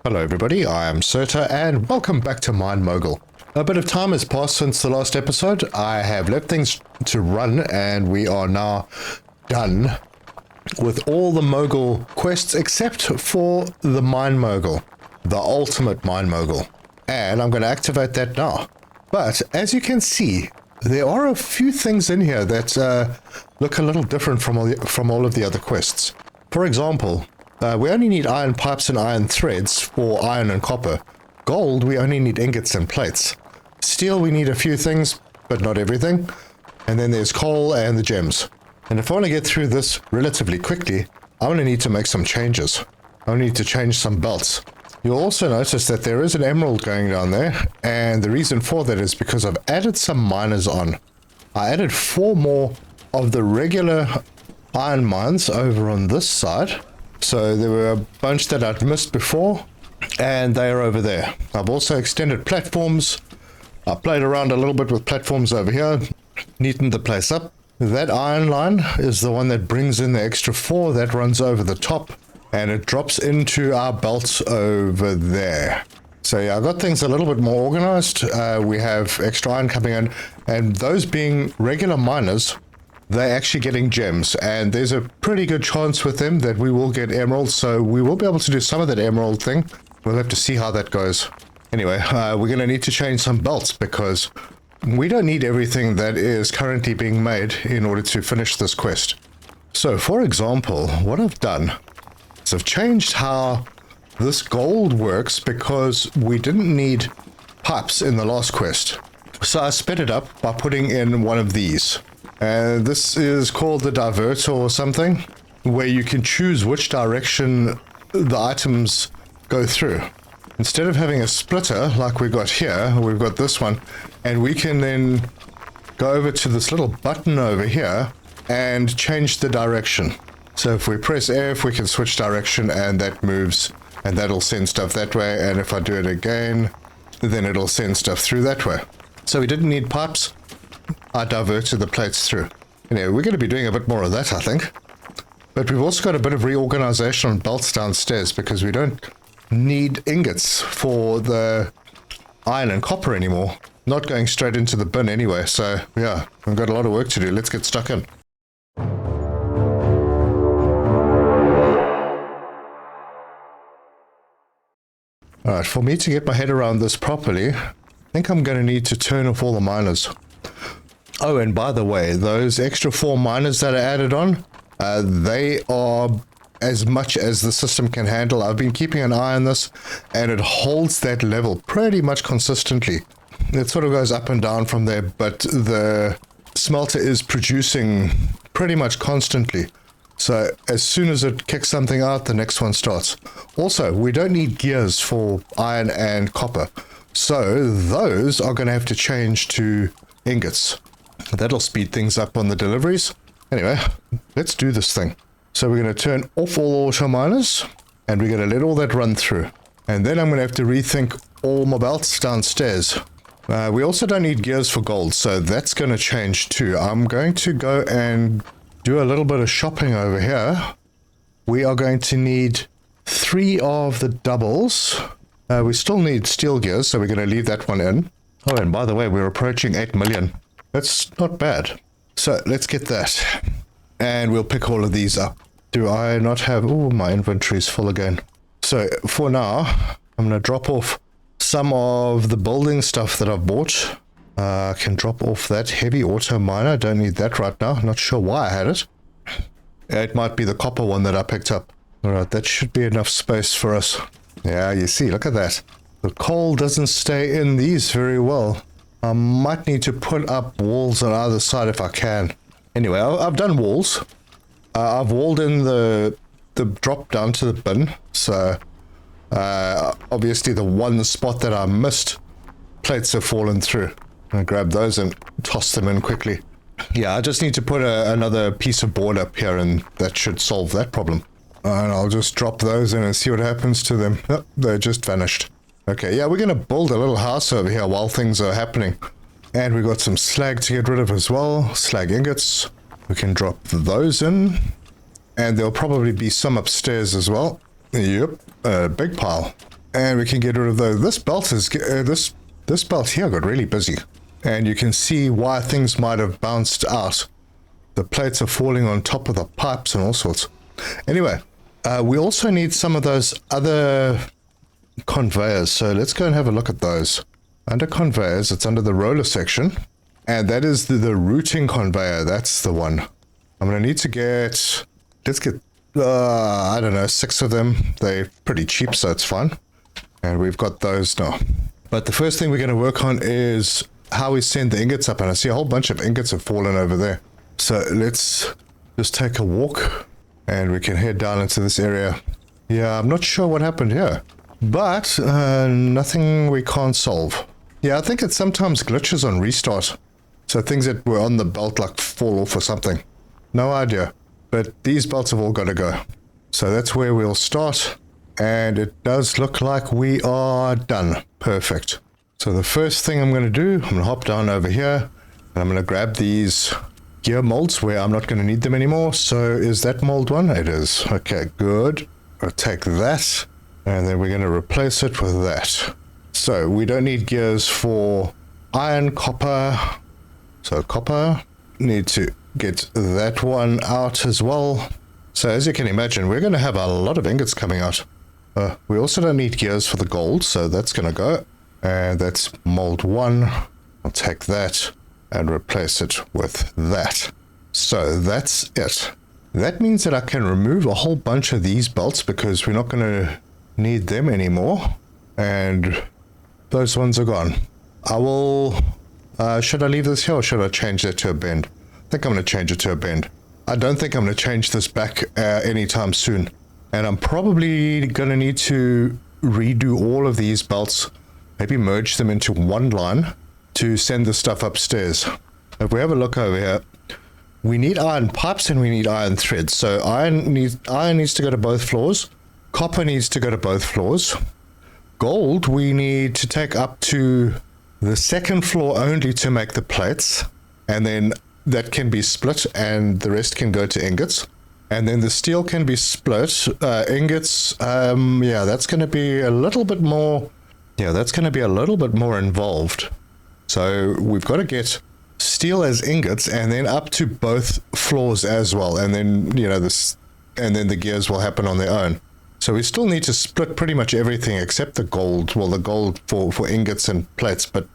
Hello everybody, I am Serta and welcome back to Mine Mogul. A bit of time has passed since the last episode. I have left things to run and we are now done with all the Mogul quests except for the Mine Mogul, the ultimate Mine Mogul. And I'm going to activate that now. But as you can see, there are a few things in here that look a little different from all of the other quests. For example, we only need iron pipes and iron threads for iron and copper. Gold, we only need ingots and plates. Steel, we need a few things, but not everything. And then there's coal and the gems. And if I want to get through this relatively quickly, I'm going to need to make some changes. I need to change some belts. You'll also notice that there is an emerald going down there, and the reason for that is because I've added some miners on. I added 4 more of the regular iron mines over on this side. So there were a bunch that I'd missed before, and they are over there. I've also extended platforms. I played around a little bit with platforms over here, neatened the place up. That iron line is the one that brings in the extra 4 that runs over the top, and it drops into our belts over there. So yeah, I've got things a little bit more organized. We have extra iron coming in, and those being regular miners, they're actually getting gems, and there's a pretty good chance with them that we will get emeralds, so we will be able to do some of that emerald thing. We'll have to see how that goes. Anyway, we're going to need to change some belts because we don't need everything that is currently being made in order to finish this quest. So, for example, what I've done is I've changed how this gold works because we didn't need pipes in the last quest. So I sped it up by putting in one of these. And this is called the diverter or something, where you can choose which direction the items go through. Instead of having a splitter like we got here, we've got this one, and we can then go over to this little button over here and change the direction. So if we press F, we can switch direction and that moves, and that'll send stuff that way, and if I do it again, then it'll send stuff through that way. So we didn't need pipes. I diverted the plates through. Anyway, we're going to be doing a bit more of that, I think. But we've also got a bit of reorganization on belts downstairs because we don't need ingots for the iron and copper anymore. Not going straight into the bin anyway, so yeah, we've got a lot of work to do. Let's get stuck in. Alright, for me to get my head around this properly, I think I'm going to need to turn off all the miners. Oh, and by the way, those extra 4 miners that are added on, they are as much as the system can handle. I've been keeping an eye on this, and it holds that level pretty much consistently. It sort of goes up and down from there, but the smelter is producing pretty much constantly. So as soon as it kicks something out, the next one starts. Also, we don't need gears for iron and copper. So those are going to have to change to ingots. That'll speed things up on the deliveries. Anyway, let's do this thing. So we're going to turn off all auto miners, and we're going to let all that run through. And then I'm going to have to rethink all my belts downstairs. We also don't need gears for gold, so that's going to change too. I'm going to go and do a little bit of shopping over here. We are going to need 3 of the doubles. We still need steel gears, so we're going to leave that one in. Oh, and by the way, we're approaching 8 million. That's not bad. So let's get that. And we'll pick all of these up. Do I not have... Oh, my inventory's full again. So for now, I'm going to drop off some of the building stuff that I've bought. I can drop off that heavy auto miner. Don't need that right now. Not sure why I had it. It might be the copper one that I picked up. Alright, that should be enough space for us. Yeah, you see, look at that. The coal doesn't stay in these very well. I might need to put up walls on either side if I can. Anyway, I've done walls. I've walled in the drop down to the bin. So, obviously the one spot that I missed, plates have fallen through. I'm going to grab those and toss them in quickly. Yeah, I just need to put another piece of board up here and that should solve that problem. And I'll just drop those in and see what happens to them. Oh, they just vanished. Okay, yeah, we're going to build a little house over here while things are happening. And we've got some slag to get rid of as well. Slag ingots. We can drop those in. And there'll probably be some upstairs as well. Yep, a big pile. And we can get rid of those. This belt is this belt here got really busy, and you can see why things might have bounced out. The plates are falling on top of the pipes and all sorts. Anyway, we also need some of those other conveyors, so let's go and have a look at those. Under conveyors, it's under the roller section, and that is the routing conveyor. That's the one. I'm going to need to get, let's get, I don't know, 6 of them. They're pretty cheap, so it's fine. And we've got those now. But the first thing we're going to work on is how we send the ingots up, and I see a whole bunch of ingots have fallen over there. So let's just take a walk, and we can head down into this area. Yeah, I'm not sure what happened here, but nothing we can't solve. Yeah, I think it sometimes glitches on restart. So things that were on the belt like fall off or something. No idea. But these belts have all got to go. So that's where we'll start. And it does look like we are done. Perfect. So the first thing I'm going to do, I'm going to hop down over here. And I'm going to grab these gear molds where I'm not going to need them anymore. So is that mold one? It is. Okay, good. I'll take that. And then we're going to replace it with that. So we don't need gears for iron, copper. So copper. Need to get that one out as well. So as you can imagine, we're going to have a lot of ingots coming out. We also don't need gears for the gold, so that's going to go. And that's mold 1. I'll take that and replace it with that. So that's it. That means that I can remove a whole bunch of these belts because we're not going to need them anymore. And those ones are gone. I will... should I leave this here or should I change that to a bend? I think I'm going to change it to a bend. I don't think I'm going to change this back anytime soon. And I'm probably going to need to redo all of these belts. Maybe merge them into one line to send the stuff upstairs. If we have a look over here, we need iron pipes and we need iron threads. So iron needs to go to both floors. Copper needs to go to both floors. Gold we need to take up to the second floor only to make the plates. And then that can be split and the rest can go to ingots. And then the steel can be split. Ingots, yeah, that's going to be a little bit more... Yeah, that's going to be a little bit more involved. So we've got to get steel as ingots and then up to both floors as well. And then, you know, this, and then the gears will happen on their own. So we still need to split pretty much everything except the gold. Well, the gold for ingots and plates, but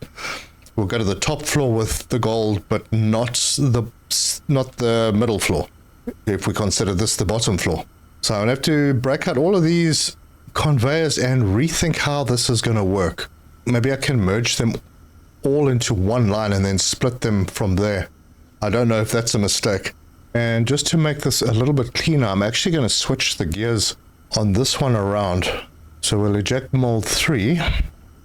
we'll go to the top floor with the gold, but not the middle floor, if we consider this the bottom floor. So I'm going to have to break out all of these conveyors and rethink how this is going to work. Maybe I can merge them all into one line and then split them from there. I don't know if that's a mistake. And just to make this a little bit cleaner, I'm actually going to switch the gears on this one around. So we'll eject mold 3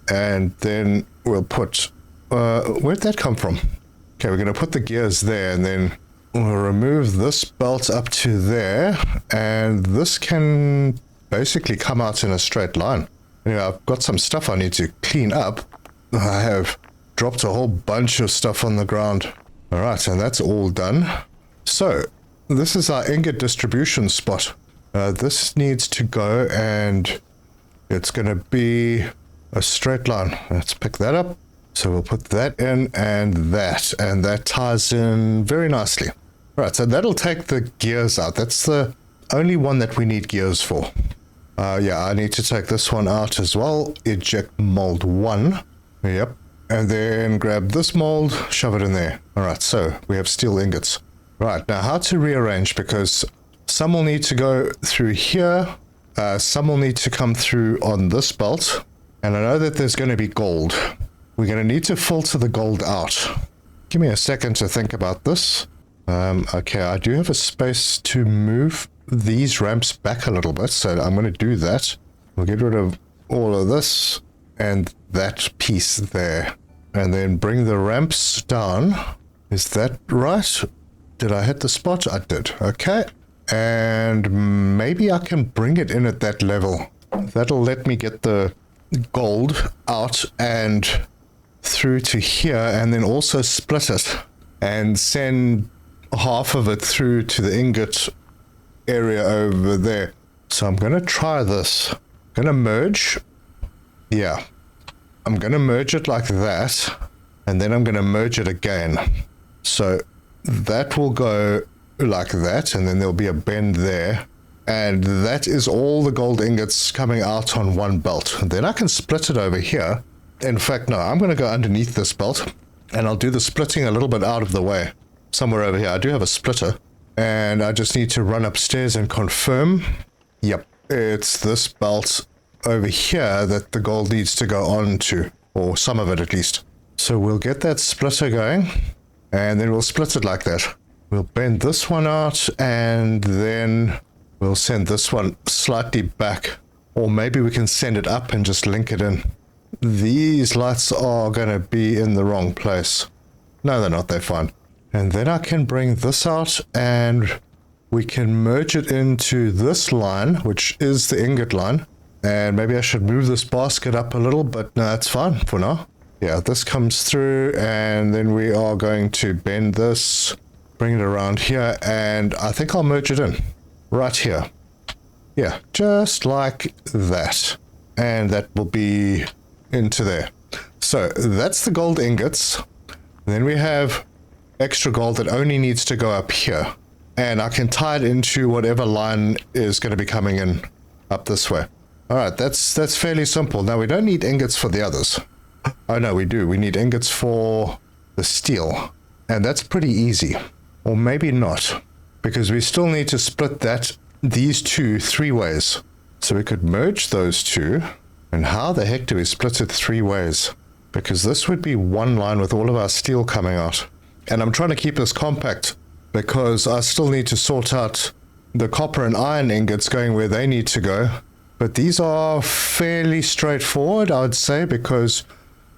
and then we'll put... where'd that come from? Okay, we're going to put the gears there and then we'll remove this belt up to there, and this can basically come out in a straight line. Anyway, I've got some stuff I need to clean up. I have dropped a whole bunch of stuff on the ground. Alright, and that's all done. So, this is our ingot distribution spot. This needs to go, and it's going to be a straight line. Let's pick that up. So we'll put that in and that ties in very nicely. Right, so that'll take the gears out. That's the only one that we need gears for. Yeah, I need to take this one out as well. Eject mold 1. Yep. And then grab this mold, shove it in there. Alright, so we have steel ingots. Right, now how to rearrange, because some will need to go through here. Some will need to come through on this belt. And I know that there's going to be gold. We're going to need to filter the gold out. Give me a second to think about this. Okay, I do have a space to move these ramps back a little bit, so I'm going to do that. We'll get rid of all of this and that piece there. And then bring the ramps down. Is that right? Did I hit the spot? I did. Okay. And maybe I can bring it in at that level. That'll let me get the gold out and through to here, and then also split it and send half of it through to the ingot area over there. So I'm going to try this. I'm going to merge Yeah. I'm going to merge it like that, and then I'm going to merge it again. So that will go like that, and then there'll be a bend there. And that is all the gold ingots coming out on one belt. And then I can split it over here. In fact, no, I'm going to go underneath this belt, and I'll do the splitting a little bit out of the way. Somewhere over here. I do have a splitter, and I just need to run upstairs and confirm. Yep, it's this belt over here that the gold needs to go on to, or some of it at least. So we'll get that splitter going, and then we'll split it like that. We'll bend this one out, and then we'll send this one slightly back, or maybe we can send it up and just link it in. These lights are going to be in the wrong place. No, they're not, they're fine. And then I can bring this out, and we can merge it into this line, which is the ingot line. And maybe I should move this basket up a little, but no, it's fine for now. Yeah, this comes through, and then we are going to bend this, bring it around here, and I think I'll merge it in right here. Yeah, just like that. And that will be into there. So that's the gold ingots. Then we have extra gold that only needs to go up here. And I can tie it into whatever line is going to be coming in up this way. All right, that's fairly simple. Now, we don't need ingots for the others. Oh, no, we do. We need ingots for the steel. And that's pretty easy. Or maybe not. Because we still need to split these two 3 ways. So we could merge those two. And how the heck do we split it 3 ways? Because this would be one line with all of our steel coming out. And I'm trying to keep this compact because I still need to sort out the copper and iron ingots going where they need to go. But these are fairly straightforward, I would say, because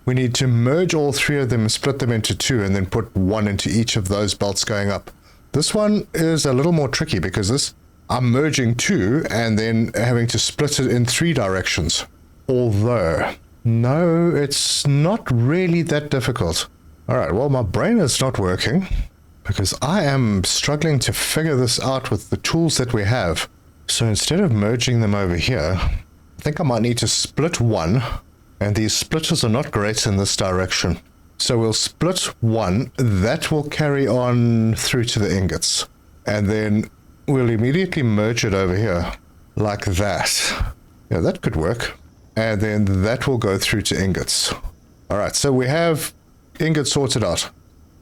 we need to merge all 3 of them and split them into 2 and then put 1 into each of those belts going up. This one is a little more tricky because I'm merging 2 and then having to split it in 3 directions. Although, no, it's not really that difficult. All right, well, my brain is not working because I am struggling to figure this out with the tools that we have. So instead of merging them over here, I think I might need to split 1, and these splitters are not great in this direction. So we'll split 1, that will carry on through to the ingots, and then we'll immediately merge it over here, like that. Yeah, that could work. And then that will go through to ingots. All right, so we have ingots sorted out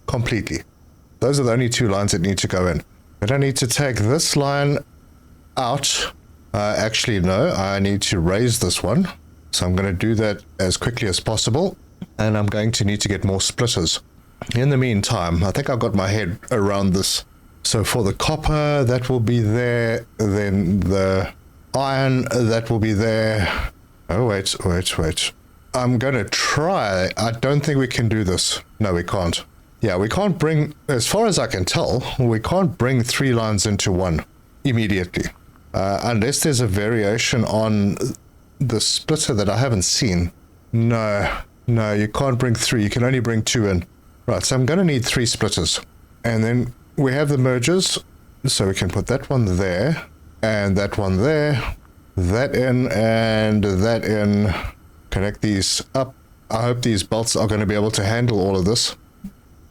completely. Those are the only 2 lines that need to go in. But I need to take this line out. Actually, no, I need to raise this one. So I'm going to do that as quickly as possible. And I'm going to need to get more splitters. In the meantime, I think I've got my head around this. So for the copper, that will be there. Then the iron, that will be there. Oh, wait. I'm going to try. I don't think we can do this. No, we can't. Yeah, we can't bring, as far as I can tell, we can't bring 3 lines into 1 immediately. Unless there's a variation on the splitter that I haven't seen. No, you can't bring 3. You can only bring 2 in. Right, so I'm going to need 3 splitters. And then we have the mergers. So we can put that one there, and that one there, that in, and that in. Connect these up. I hope these belts are going to be able to handle all of this.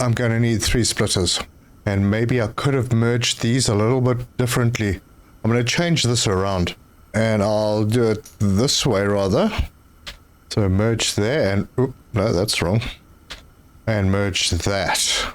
I'm going to need 3 splitters. And maybe I could have merged these a little bit differently. I'm going to change this around. And I'll do it this way rather. So merge there and... Oop, no, that's wrong. And merge that.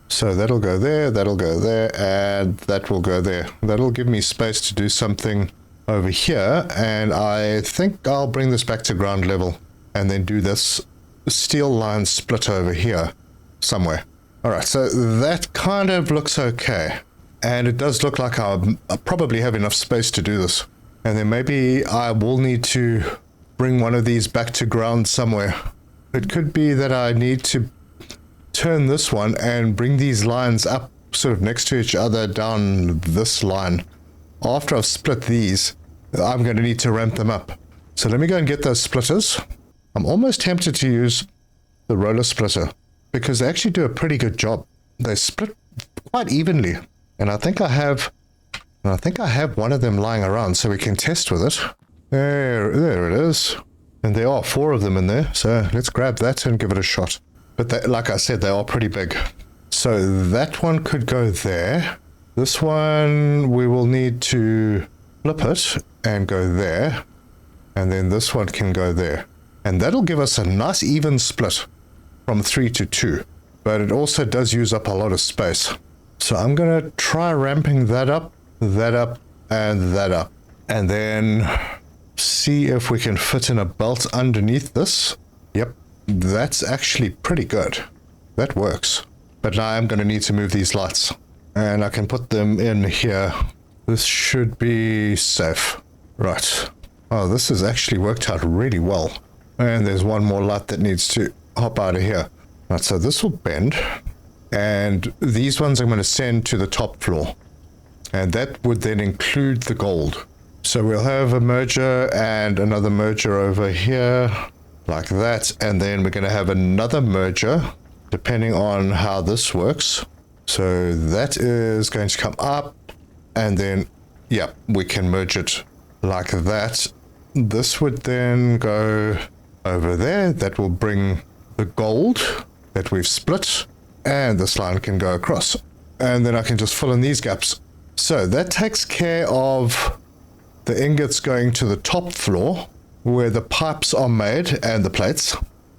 So that'll go there, and that will go there. That'll give me space to do something over here, and I think I'll bring this back to ground level and then do this steel line split over here somewhere. All right, so that kind of looks okay, and it does look like I probably have enough space to do this. And then maybe I will need to bring one of these back to ground somewhere. It could be that I need to turn this one and bring these lines up sort of next to each other down this line. After I've split these, I'm going to need to ramp them up. So let me go and get those splitters. I'm almost tempted to use the roller splitter because they actually do a pretty good job. They split quite evenly. And I think I have one of them lying around so we can test with it. There it is. And there are 4 of them in there, so let's grab that and give it a shot. But they, like I said, they are pretty big. So that one could go there. This one we will need to flip it and go there. And then this one can go there. And that'll give us a nice even split from 3 to 2. But it also does use up a lot of space. So I'm going to try ramping that up, and that up. And then see if we can fit in a belt underneath this. Yep, that's actually pretty good. That works. But now I'm going to need to move these lights. And I can put them in here. This should be safe. Right. Oh, this has actually worked out really well. And there's one more light that needs to hop out of here. Right, so this will bend. And these ones I'm going to send to the top floor. And that would then include the gold. So we'll have a merger and another merger over here. Like that. And then we're going to have another merger, depending on how this works. So that is going to come up. And then, yeah, we can merge it like that. This would then go over there. That will bring the gold that we've split. And this line can go across. And then I can just fill in these gaps. So that takes care of the ingots going to the top floor, where the pipes are made and the plates.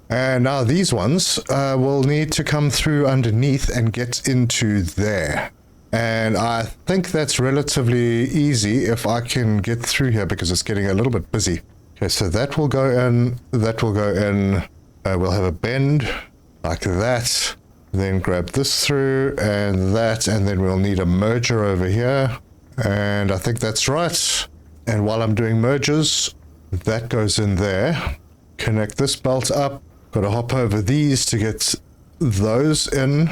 And now these ones will need to come through underneath and get into there. And I think that's relatively easy if I can get through here, because it's getting a little bit busy. Okay, so that will go in, that will go in. We'll have a bend like that. Then grab this through and then we'll need a merger over here. And I think that's right. And while I'm doing mergers, that goes in there. Connect this belt up. Got to hop over these to get those in.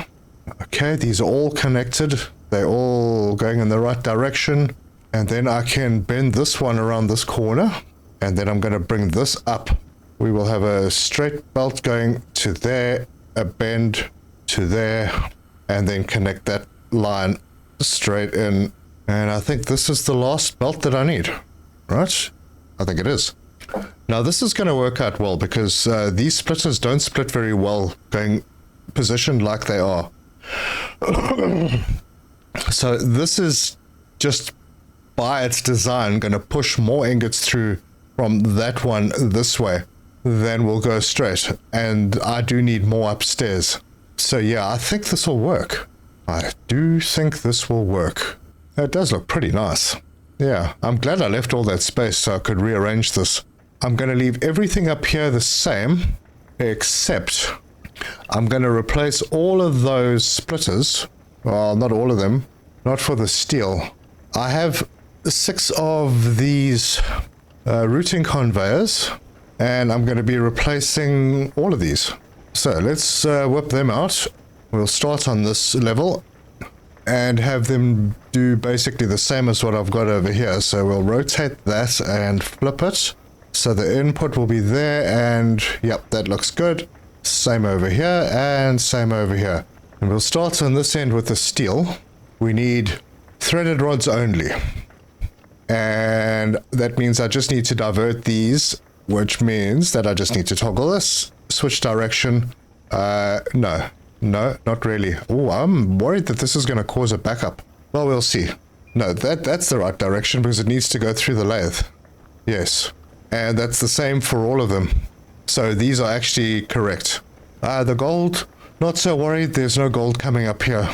Okay, these are all connected. They're all going in the right direction. And then I can bend this one around this corner. And then I'm going to bring this up. We will have a straight belt going to there, a bend to there, and then connect that line straight in. And I think this is the last belt that I need, right? I think it is. Now this is going to work out well, because these splitters don't split very well going positioned like they are. So this is just by its design going to push more ingots through from that one this way than will go straight. And I do need more upstairs. So yeah, I think this will work. I do think this will work. It does look pretty nice. Yeah, I'm glad I left all that space so I could rearrange this. I'm going to leave everything up here the same, except I'm going to replace all of those splitters. Well, not all of them. Not for the steel. I have 6 of these routing conveyors, and I'm going to be replacing all of these. So let's whip them out. We'll start on this level and have them do basically the same as what I've got over here. So we'll rotate that and flip it. So the input will be there, and yep, that looks good. Same over here and same over here. And we'll start on this end with the steel. We need threaded rods only. And that means I just need to divert these, which means that I just need to toggle this. Switch direction. No, not really. Oh, I'm worried that this is going to cause a backup. Well, we'll see. No, that's the right direction, because it needs to go through the lathe. Yes. And that's the same for all of them. So these are actually correct. The gold, not so worried. There's no gold coming up here.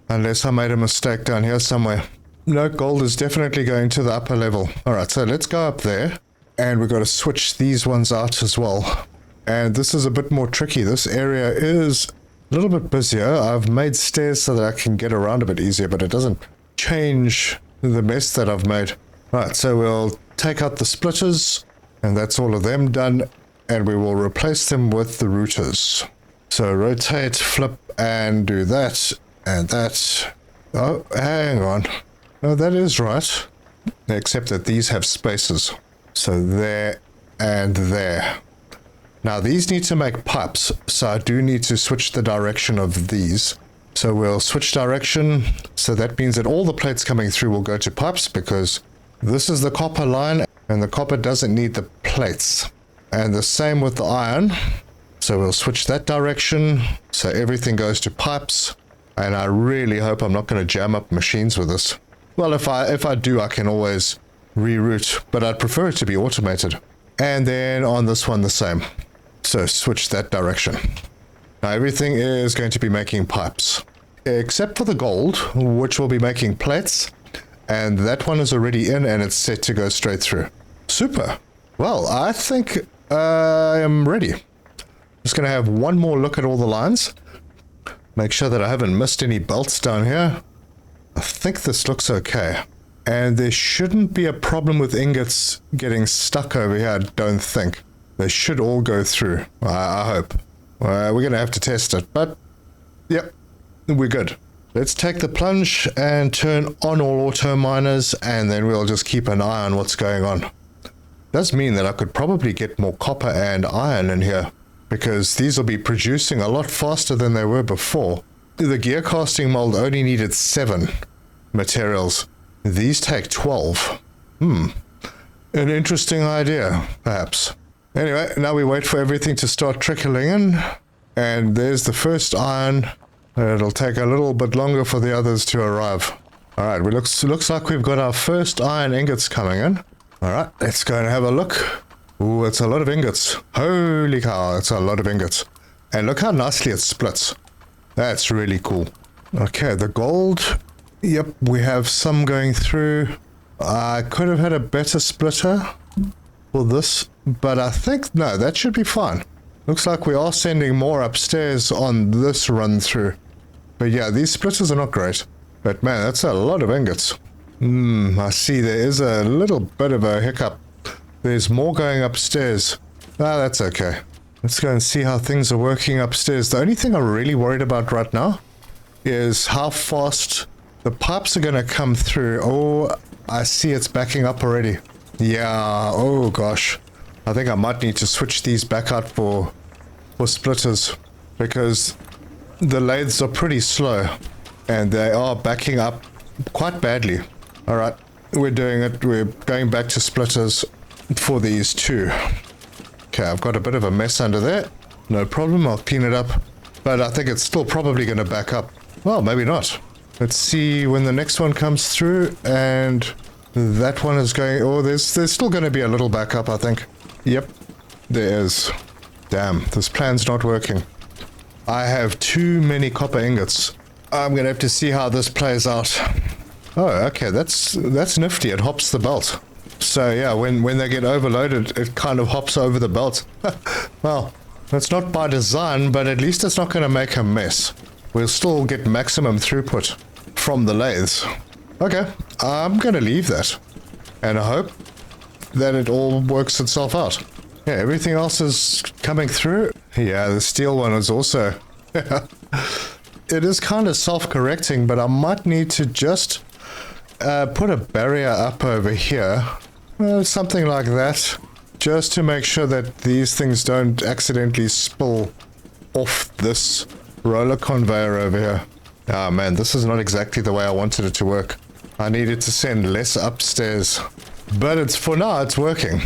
Unless I made a mistake down here somewhere. No, gold is definitely going to the upper level. Alright, so let's go up there. And we've got to switch these ones out as well. And this is a bit more tricky. This area is a little bit busier. I've made stairs so that I can get around a bit easier, but it doesn't change the mess that I've made. Right, so we'll take out the splitters, and that's all of them done, and we will replace them with the routers. So rotate, flip, and do that, and that. Oh, hang on. Oh, that is right. Except that these have spaces. So there and there. Now these need to make pipes, so I do need to switch the direction of these. So we'll switch direction, so that means that all the plates coming through will go to pipes, because this is the copper line, and the copper doesn't need the plates. And the same with the iron. So we'll switch that direction. So everything goes to pipes. And I really hope I'm not going to jam up machines with this. Well, if I do, I can always reroute, but I'd prefer it to be automated. And then on this one, the same. So switch that direction. Now everything is going to be making pipes, except for the gold, which will be making plates. And that one is already in and it's set to go straight through. Super. Well, I think I am ready. Just going to have one more look at all the lines. Make sure that I haven't missed any belts down here. I think this looks okay. And there shouldn't be a problem with ingots getting stuck over here, I don't think. They should all go through, I hope. We're going to have to test it, but yep, we're good. Let's take the plunge and turn on all auto miners, and then we'll just keep an eye on what's going on. Does mean that I could probably get more copper and iron in here, because these will be producing a lot faster than they were before. The gear casting mold only needed 7 materials. These take 12. An interesting idea, perhaps. Anyway, now we wait for everything to start trickling in. And there's the first iron. It'll take a little bit longer for the others to arrive. Alright, looks like we've got our first iron ingots coming in. Alright, let's go and have a look. Ooh, it's a lot of ingots. Holy cow, it's a lot of ingots. And look how nicely it splits. That's really cool. Okay, the gold. Yep, we have some going through. I could have had a better splitter for this, but I think, no, that should be fine. Looks like we are sending more upstairs on this run through. But yeah, these splitters are not great. But man, that's a lot of ingots. I see there is a little bit of a hiccup. There's more going upstairs. Ah, that's okay. Let's go and see how things are working upstairs. The only thing I'm really worried about right now is how fast the pipes are going to come through. Oh, I see it's backing up already. Yeah, oh gosh. I think I might need to switch these back out for splitters, because the lathes are pretty slow and they are backing up quite badly. Alright, we're doing it. We're going back to splitters for these two. Okay, I've got a bit of a mess under there. No problem, I'll clean it up. But I think it's still probably going to back up. Well, maybe not. Let's see when the next one comes through, and that one is going... Oh, there's still going to be a little backup, I think. Yep, there is. Damn, this plan's not working. I have too many copper ingots. I'm going to have to see how this plays out. Oh, okay, that's nifty. It hops the belt. So yeah, when they get overloaded, it kind of hops over the belt. Well, that's not by design, but at least it's not going to make a mess. We'll still get maximum throughput from the lathes. Okay, I'm going to leave that. And I hope that it all works itself out. Yeah, everything else is coming through. Yeah, the steel one is also... It is kind of self-correcting, but I might need to just put a barrier up over here. Something like that. Just to make sure that these things don't accidentally spill off this roller conveyor over here. Ah man, this is not exactly the way I wanted it to work. I needed to send less upstairs. But it's, for now, it's working.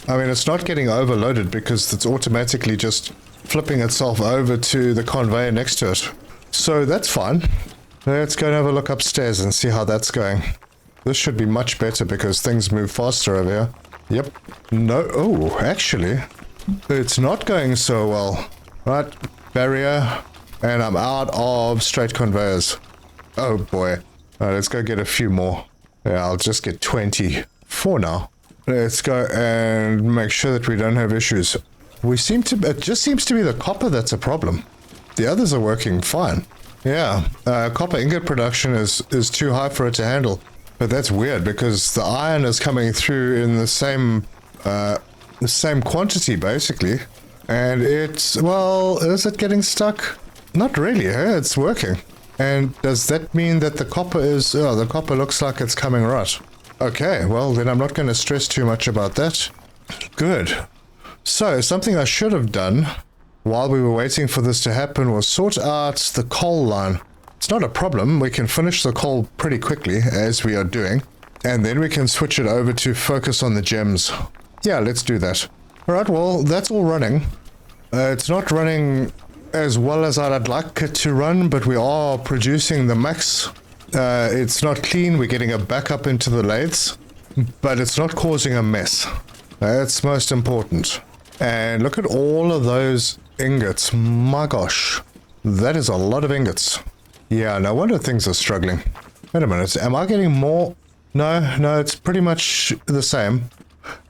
I mean, it's not getting overloaded because it's automatically just flipping itself over to the conveyor next to it. So that's fine. Let's go and have a look upstairs and see how that's going. This should be much better because things move faster over here. Yep. No, oh, actually, it's not going so well. Right, barrier, and I'm out of straight conveyors. Oh boy. All right, let's go get a few more. Yeah, I'll just get 20 for now. Let's go and make sure that we don't have issues. It just seems to be the copper that's a problem. The others are working fine. Yeah, copper ingot production is too high for it to handle. But that's weird because the iron is coming through in the same quantity basically. And it's, well, is it getting stuck? Not really, eh? It's working. And does that mean that the copper is... Oh, the copper looks like it's coming right. Okay, well, then I'm not going to stress too much about that. Good. So, something I should have done while we were waiting for this to happen was sort out the coal line. It's not a problem. We can finish the coal pretty quickly, as we are doing. And then we can switch it over to focus on the gems. Yeah, let's do that. All right, well, that's all running. It's not running as well as I'd like it to run, but we are producing the max. It's not clean. We're getting it back up into the lathes, but it's not causing a mess. That's most important. And look at all of those ingots. My gosh, that is a lot of ingots. Yeah, no wonder things are struggling. Wait a minute, am I getting more? No, it's pretty much the same.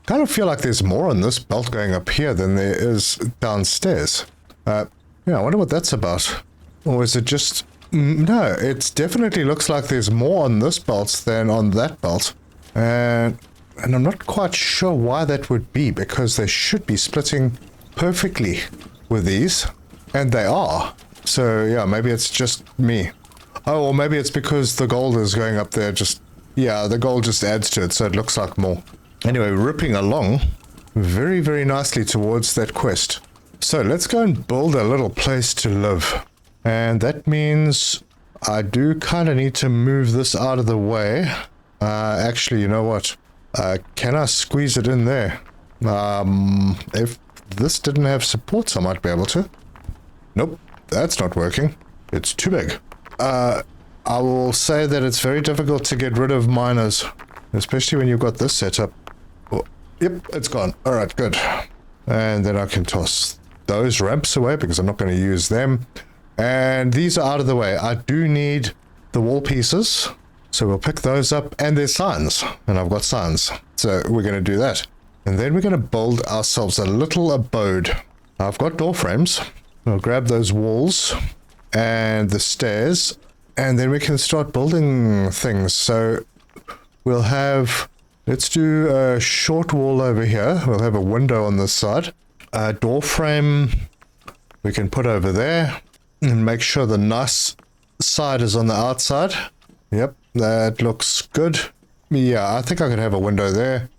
Kind of feel like there's more on this belt going up here than there is downstairs. Yeah, I wonder what that's about. Or is it just... No, it definitely looks like there's more on this belt than on that belt. And I'm not quite sure why that would be, because they should be splitting perfectly with these. And they are. So, yeah, maybe it's just me. Oh, or maybe it's because the gold is going up there just... Yeah, the gold just adds to it, so it looks like more. Anyway, ripping along very, very nicely towards that quest. So let's go and build a little place to live. And that means I do kind of need to move this out of the way. Actually, you know what? Can I squeeze it in there? If this didn't have supports, I might be able to. Nope, that's not working. It's too big. I will say that it's very difficult to get rid of miners, especially when you've got this setup. Oh, yep, it's gone. All right, good. And then I can toss those ramps away because I'm not going to use them. And these are out of the way. I do need the wall pieces, so we'll pick those up. And there's signs, and I've got signs. So we're going to do that. And then we're going to build ourselves a little abode. I've got door frames. I'll grab those walls and the stairs, and then we can start building things. So we'll have, let's do a short wall over here. We'll have a window on this side. A door frame we can put over there, and make sure the nice side is on the outside. Yep, that looks good. Yeah, I think I could have a window there.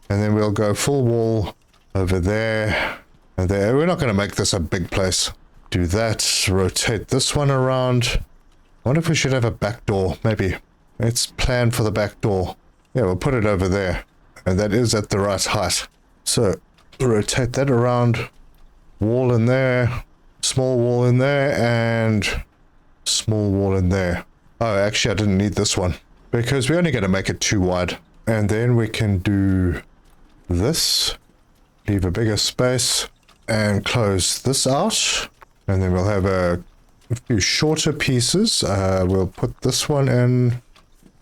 And then we'll go full wall over there and there. We're not going to make this a big place. Do that, rotate this one around. I wonder if we should have a back door, maybe. Let's plan for the back door. Yeah, we'll put it over there. And that is at the right height. So, rotate that around. Wall in there. Small wall in there. And small wall in there. Oh, actually, I didn't need this one. Because we're only going to make it too wide. And then we can do this. Leave a bigger space. And close this out. And then we'll have a few shorter pieces. We'll put this one in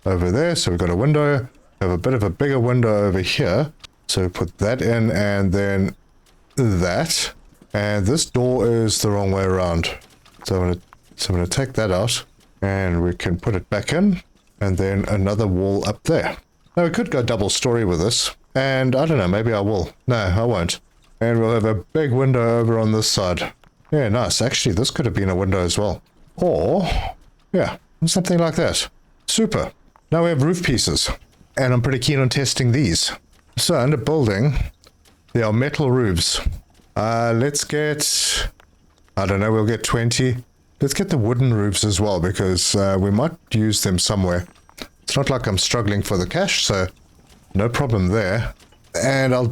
over there. So we've got a window. Have a bit of a bigger window over here. So put that in and then that. And this door is the wrong way around. So I'm going to take that out. And we can put it back in. And then another wall up there. Now we could go double story with this. And I don't know, maybe I will. No, I won't. And we'll have a big window over on this side. Yeah, nice. Actually, this could have been a window as well. Or, yeah, something like that. Super. Now we have roof pieces. And I'm pretty keen on testing these. So, under building, there are metal roofs. Let's get, I don't know, we'll get 20. Let's get the wooden roofs as well, because we might use them somewhere. It's not like I'm struggling for the cash, so no problem there. And I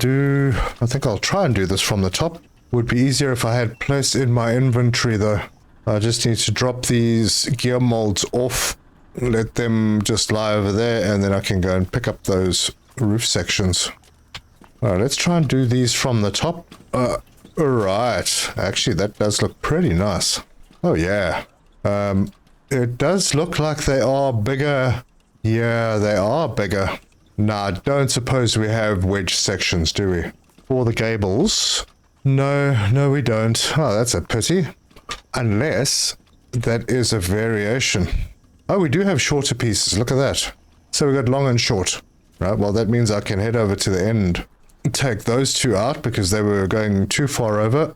think I'll try and do this from the top. Would be easier if I had place in my inventory though. I just need to drop these gear molds off, let them just lie over there, and then I can go and pick up those roof sections. Alright, let's try and do these from the top. Alright, actually that does look pretty nice. Oh yeah. It does look like they are bigger. Yeah, they are bigger. Nah, I don't suppose we have wedge sections, do we? For the gables. No, we don't. Oh, that's a pity. Unless that is a variation. Oh, we do have shorter pieces. Look at that. So we got long and short. Right, well, that means I can head over to the end. Take those two out because they were going too far over.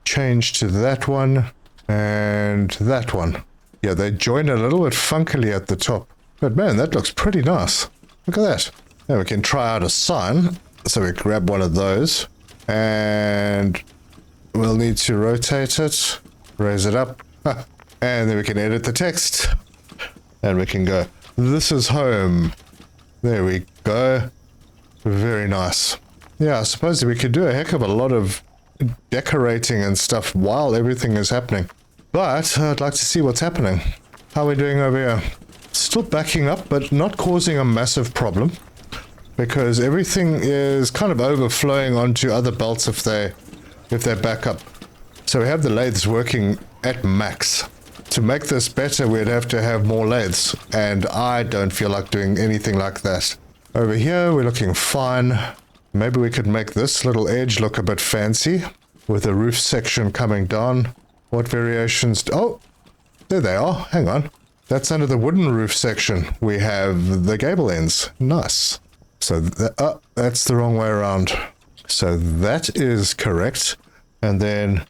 Change to that one and that one. Yeah, they join a little bit funkily at the top. But man, that looks pretty nice. Look at that. Now we can try out a sign. So we grab one of those. And we'll need to rotate it. Raise it up. And then we can edit the text. And we can go, this is home. There we go. Very nice. Yeah, I suppose we could do a heck of a lot of decorating and stuff while everything is happening. But I'd like to see what's happening. How are we doing over here? Still backing up, but not causing a massive problem. Because everything is kind of overflowing onto other belts if they back up. So we have the lathes working at max. To make this better, we'd have to have more lathes. And I don't feel like doing anything like that. Over here, we're looking fine. Maybe we could make this little edge look a bit fancy. With the roof section coming down. What variations? Oh, there they are. Hang on. That's under the wooden roof section. We have the gable ends. Nice. So that's the wrong way around. So that is correct. And then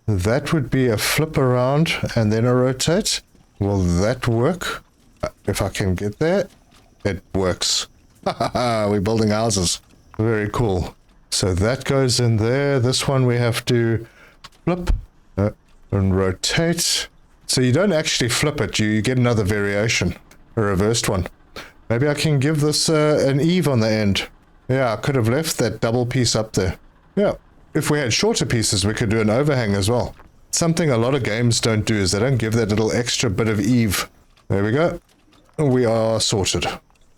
that would be a flip around and then a rotate. Will that work? If I can get there, it works. We're building houses. Very cool. So that goes in there. This one we have to flip and rotate. So you don't actually flip it. You get another variation, a reversed one. Maybe I can give this an eave on the end. Yeah, I could have left that double piece up there. Yeah, if we had shorter pieces, we could do an overhang as well. Something a lot of games don't do is they don't give that little extra bit of eave. There we go. We are sorted.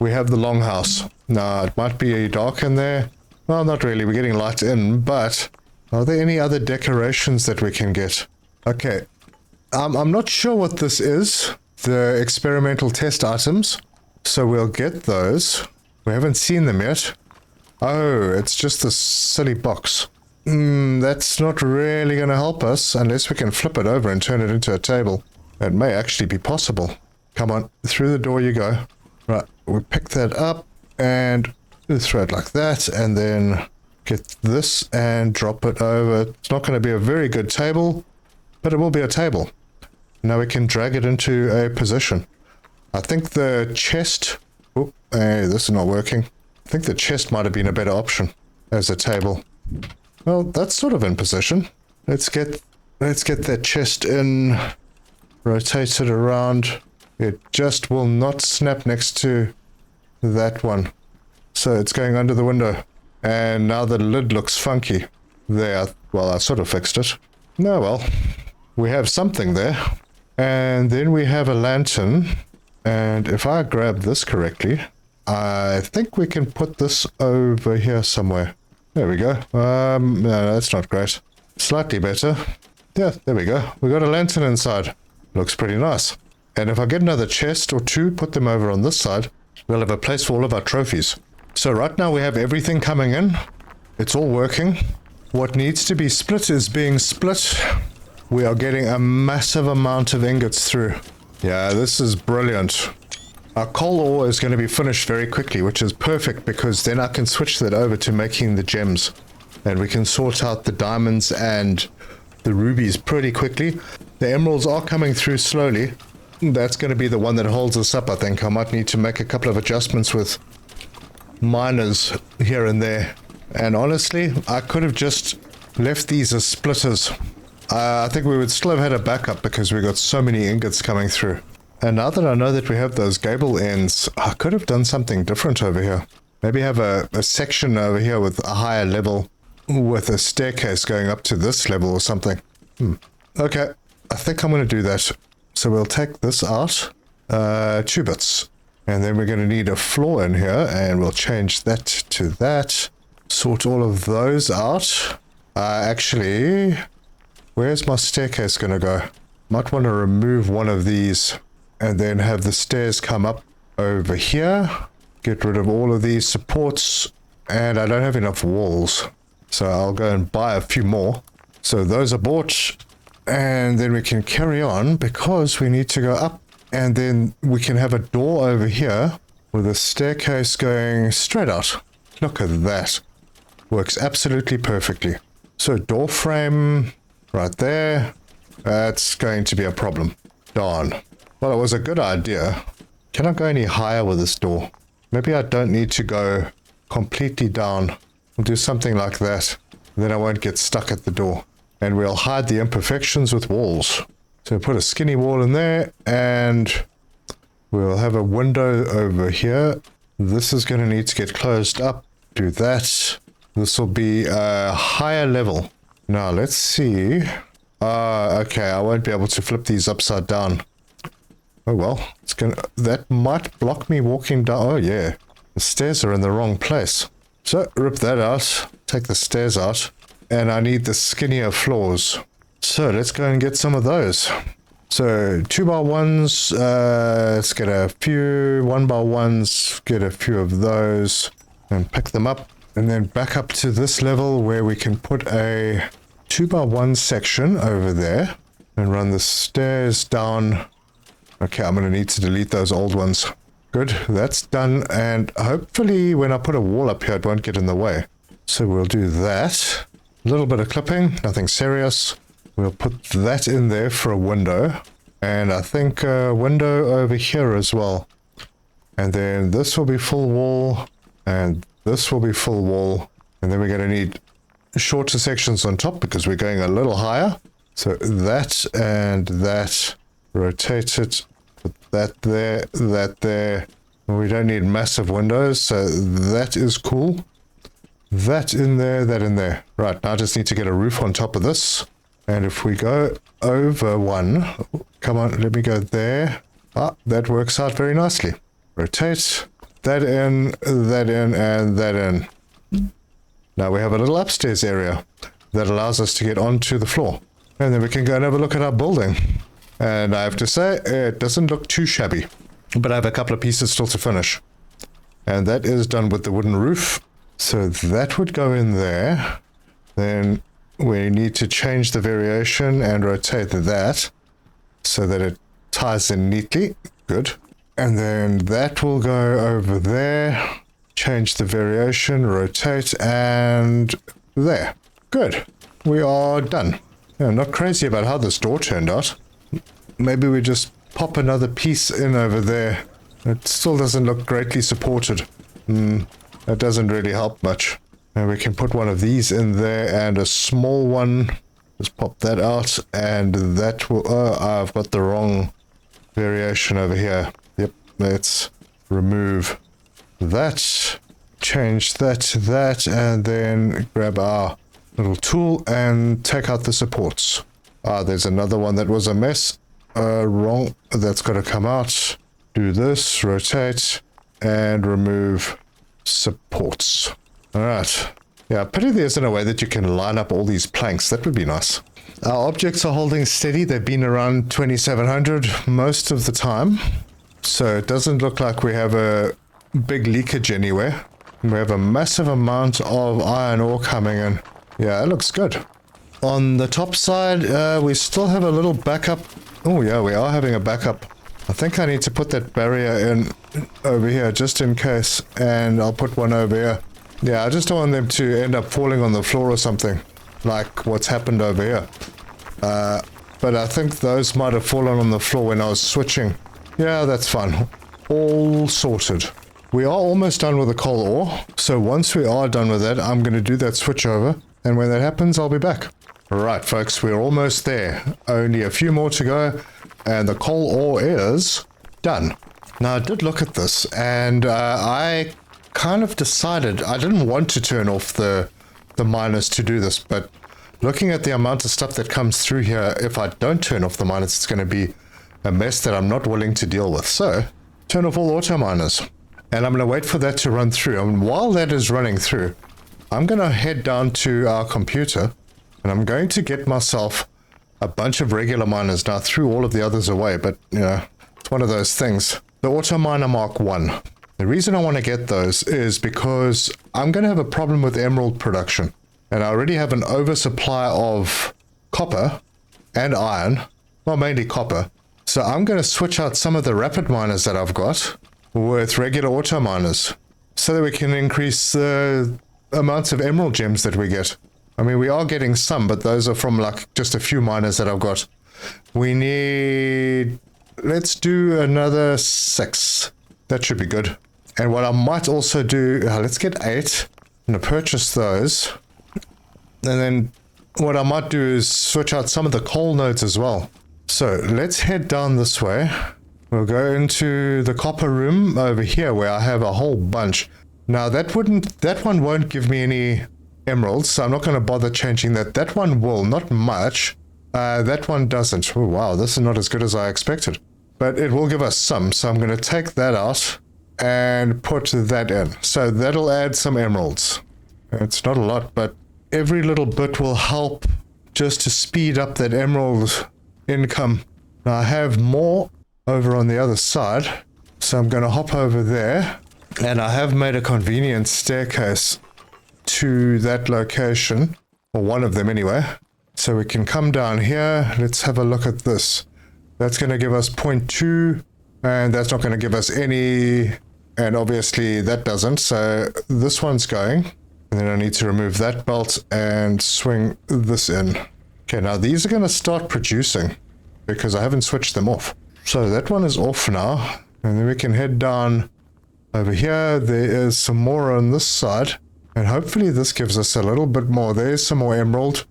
We have the longhouse. Now, it might be dark in there. Well, not really. We're getting light in, but are there any other decorations that we can get? Okay. I'm not sure what this is. The experimental test items. So we'll get those. We haven't seen them yet. Oh, it's just this silly box. That's not really going to help us unless we can flip it over and turn it into a table. It may actually be possible. Come on, through the door you go. Right, we pick that up and throw it like that, and then get this and drop it over. It's not going to be a very good table, but it will be a table. Now we can drag it into a position. I think the chest... Oh, hey, this is not working. I think the chest might have been a better option as a table. Well, that's sort of in position. Let's get that chest in, rotate it around. It just will not snap next to that one. So it's going under the window. And now the lid looks funky. There, well, I sort of fixed it. No, well, we have something there. And then we have a lantern. And if I grab this correctly, I think we can put this over here somewhere. There we go. No, that's not great. Slightly better. Yeah, there we go. We got a lantern inside. Looks pretty nice. And if I get another chest or two, put them over on this side, we'll have a place for all of our trophies. So right now we have everything coming in. It's all working. What needs to be split is being split. We are getting a massive amount of ingots through. Yeah, this is brilliant. Our coal ore is going to be finished very quickly, which is perfect because then I can switch that over to making the gems. And we can sort out the diamonds and the rubies pretty quickly. The emeralds are coming through slowly. That's going to be the one that holds us up, I think. I might need to make a couple of adjustments with miners here and there. And honestly, I could have just left these as splitters. I think we would still have had a backup because we got so many ingots coming through. And now that I know that we have those gable ends, I could have done something different over here. Maybe have a section over here with a higher level with a staircase going up to this level or something. Okay, I think I'm going to do that. So we'll take this out, 2 bits. And then we're going to need a floor in here, and we'll change that to that. Sort all of those out. Actually, where's my staircase going to go? Might want to remove one of these and then have the stairs come up over here. Get rid of all of these supports, and I don't have enough walls. So I'll go and buy a few more. So those are bought, and then we can carry on because we need to go up, and then we can have a door over here with a staircase going straight out. Look at that. Works absolutely perfectly. So door frame right there. That's going to be a problem. Darn. Well, it was a good idea. Can I go any higher with this door? Maybe I don't need to go completely down. We'll do something like that. Then I won't get stuck at the door. And we'll hide the imperfections with walls. So put a skinny wall in there, and we'll have a window over here. This is going to need to get closed up. Do that. This will be a higher level. Now, let's see. Okay, I won't be able to flip these upside down. Oh, well, that might block me walking down. Oh, yeah. The stairs are in the wrong place. So, rip that out. Take the stairs out. And I need the skinnier floors. So, let's go and get some of those. So, 2x1s, let's get a few. 1x1s, get a few of those. And pick them up. And then back up to this level where we can put a 2x1 section over there. And run the stairs down. Okay, I'm going to need to delete those old ones. Good, that's done. And hopefully when I put a wall up here, it won't get in the way. So we'll do that. A little bit of clipping, nothing serious. We'll put that in there for a window. And I think a window over here as well. And then this will be full wall. And this will be full wall. And then we're going to need shorter sections on top because we're going a little higher. So that and that. Rotate it. Put that there, that there. We don't need massive windows, so that is cool. That in there, that in there. Right, now I just need to get a roof on top of this. And if we go over one, come on, let me go there. Ah, that works out very nicely. Rotate, that in, and that in. Now we have a little upstairs area that allows us to get onto the floor. And then we can go and have a look at our building. And I have to say, it doesn't look too shabby. But I have a couple of pieces still to finish. And that is done with the wooden roof. So that would go in there. Then we need to change the variation and rotate that so that it ties in neatly. Good. And then that will go over there. Change the variation, rotate, and there. Good. We are done. I'm not crazy about how this door turned out. Maybe we just pop another piece in over there. It still doesn't look greatly supported. That doesn't really help much. And we can put one of these in there and a small one. Just pop that out and that will... Oh, I've got the wrong variation over here. Yep, let's remove that. Change that to that and then grab our little tool and take out the supports. There's another one that was a mess. Wrong. That's got to come out. Do this, rotate, and remove supports. Alright. Yeah, pity there isn't a way that you can line up all these planks. That would be nice. Our objects are holding steady. They've been around 2700 most of the time. So it doesn't look like we have a big leakage anywhere. We have a massive amount of iron ore coming in. Yeah, it looks good. On the top side, we still have a little backup. Oh yeah, we are having a backup. I think I need to put that barrier in over here just in case. And I'll put one over here. Yeah, I just don't want them to end up falling on the floor or something. Like what's happened over here. But I think those might have fallen on the floor when I was switching. Yeah, that's fine. All sorted. We are almost done with the coal ore. So once we are done with that, I'm going to do that switch over. And when that happens, I'll be back. Right, folks, we're almost there. Only a few more to go, and the coal ore is done. Now, I did look at this, and I kind of decided I didn't want to turn off the miners to do this, but looking at the amount of stuff that comes through here, if I don't turn off the miners, it's going to be a mess that I'm not willing to deal with. So, turn off all auto miners, and I'm going to wait for that to run through. And while that is running through, I'm going to head down to our computer, and I'm going to get myself a bunch of regular miners. Now, I threw all of the others away, but, you know, it's one of those things. The Auto Miner Mark 1. The reason I want to get those is because I'm going to have a problem with emerald production. And I already have an oversupply of copper and iron. Well, mainly copper. So I'm going to switch out some of the rapid miners that I've got with regular auto miners so that we can increase the amounts of emerald gems that we get. I mean, we are getting some, but those are from like just a few miners that I've got. We need... Let's do another 6. That should be good. And what I might also do... let's get 8. I'm going to purchase those. And then what I might do is switch out some of the coal nodes as well. So let's head down this way. We'll go into the copper room over here where I have a whole bunch. Now that one won't give me any emeralds, so I'm not going to bother changing that. That one will, not much. That one doesn't. Oh, wow, this is not as good as I expected. But it will give us some, so I'm going to take that out and put that in. So that'll add some emeralds. It's not a lot, but every little bit will help just to speed up that emerald income. Now I have more over on the other side, so I'm going to hop over there, and I have made a convenient staircase to that location, or one of them anyway. So we can come down here. Let's have a look at this. That's going to give us 0.2, and that's not going to give us any, and obviously that doesn't, so this one's going. And then I need to remove that belt and swing this in. Okay, now these are going to start producing because I haven't switched them off. So that one is off now, and then we can head down over here. There is some more on this side, and hopefully this gives us a little bit more. There's some more emerald.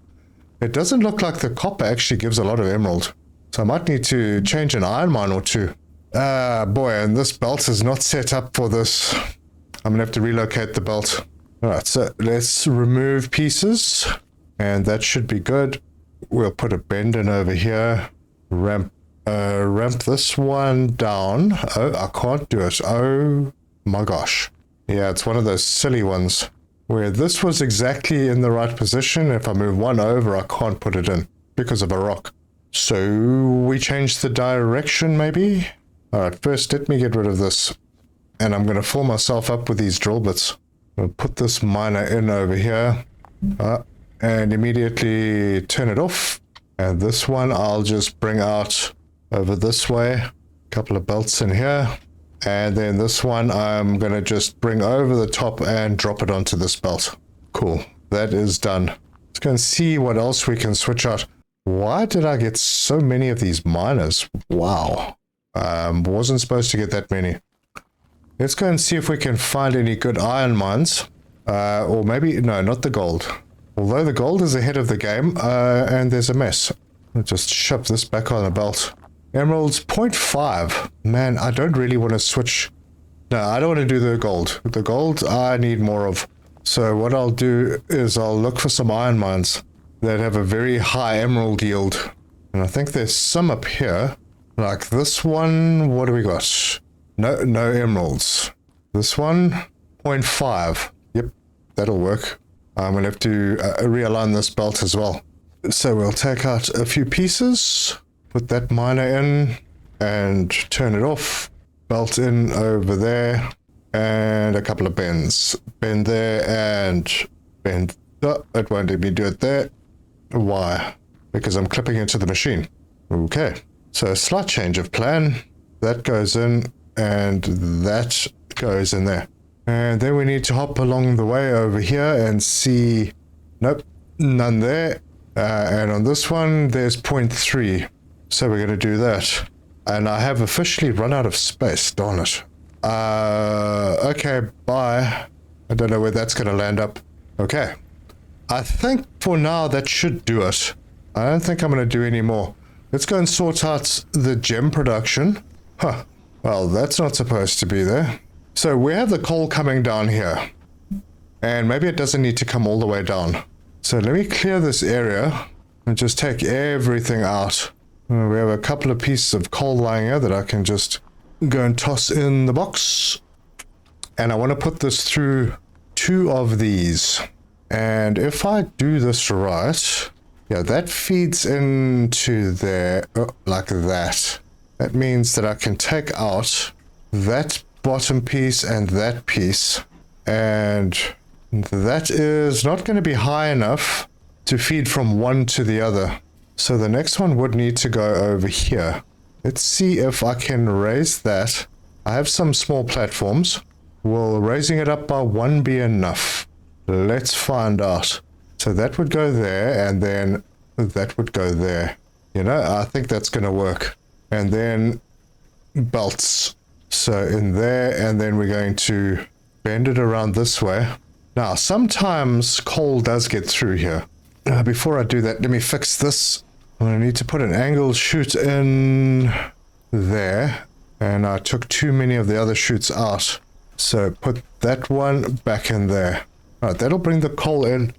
It doesn't look like the copper actually gives a lot of emerald, so I might need to change an iron mine or two. Boy, and this belt is not set up for this. I'm gonna have to relocate the belt. Alright, so let's remove pieces, and that should be good. We'll put a bend in over here, ramp this one down. Oh, I can't do it. Oh my gosh. Yeah, it's one of those silly ones where this was exactly in the right position. If I move one over, I can't put it in because of a rock. So we change the direction maybe? Alright, first let me get rid of this, and I'm going to fill myself up with these drill bits. I'll put this miner in over here, and immediately turn it off. And this one I'll just bring out over this way. A couple of belts in here. And then this one I'm going to just bring over the top and drop it onto this belt. Cool. That is done. Let's go and see what else we can switch out. Why did I get so many of these miners? Wow. Wasn't supposed to get that many. Let's go and see if we can find any good iron mines. Or maybe, no, not the gold. Although the gold is ahead of the game, and there's a mess. I'll just shove this back on the belt. Emeralds, 0.5. Man, I don't really want to switch. No, I don't want to do the gold. The gold, I need more of. So what I'll do is I'll look for some iron mines that have a very high emerald yield. And I think there's some up here. Like this one, what do we got? No emeralds. This one, 0.5. Yep, that'll work. I'm going to have to realign this belt as well. So we'll take out a few pieces, put that miner in, and turn it off. Belt in over there, and a couple of bends. Bend there, and bend. Oh, it won't let me do it there. Why? Because I'm clipping into the machine. Okay, so a slight change of plan. That goes in, and that goes in there. And then we need to hop along the way over here and see, nope, none there. And on this one, there's 0.3. So we're going to do that. And I have officially run out of space, darn it. Okay, bye. I don't know where that's going to land up. Okay. I think for now that should do it. I don't think I'm going to do any more. Let's go and sort out the gem production. Huh. Well, that's not supposed to be there. So we have the coal coming down here, and maybe it doesn't need to come all the way down. So let me clear this area and just take everything out. We have a couple of pieces of coal lying here that I can just go and toss in the box. And I want to put this through 2 of these. And if I do this right, yeah, that feeds into there, like that. That means that I can take out that bottom piece and that piece, and that is not going to be high enough to feed from one to the other. So the next one would need to go over here. Let's see if I can raise that. I have some small platforms. Will raising it up by 1 be enough? Let's find out. So that would go there, and then that would go there. You know, I think that's going to work. And then belts. So in there, and then we're going to bend it around this way. Now, sometimes coal does get through here. Before I do that, let me fix this. I'm going to need to put an angled chute in there. And I took too many of the other chutes out. So put that one back in there. Alright, that'll bring the coal in.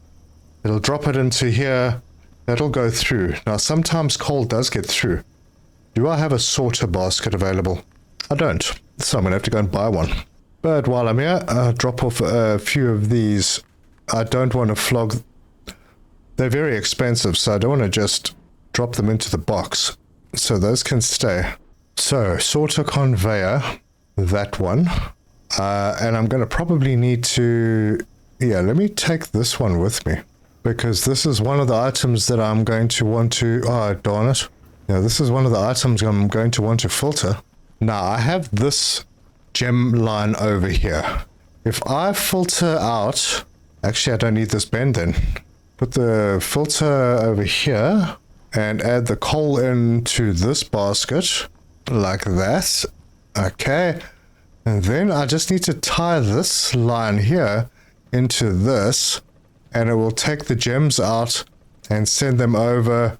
It'll drop it into here. That'll go through. Now, sometimes coal does get through. Do I have a sorter basket available? I don't. So I'm going to have to go and buy one. But while I'm here, I'll drop off a few of these. I don't want to flog. They're very expensive, so I don't want to just drop them into the box. So those can stay. So, sorter conveyor, that one. And I'm going to probably need to... Yeah, let me take this one with me. Because this is one of the items that I'm going to want to... Oh, darn it. Yeah, this is one of the items I'm going to want to filter. Now, I have this gem line over here. If I filter out... Actually, I don't need this bend then. Put the filter over here and add the coal into this basket like that. Okay. And then I just need to tie this line here into this, and it will take the gems out and send them over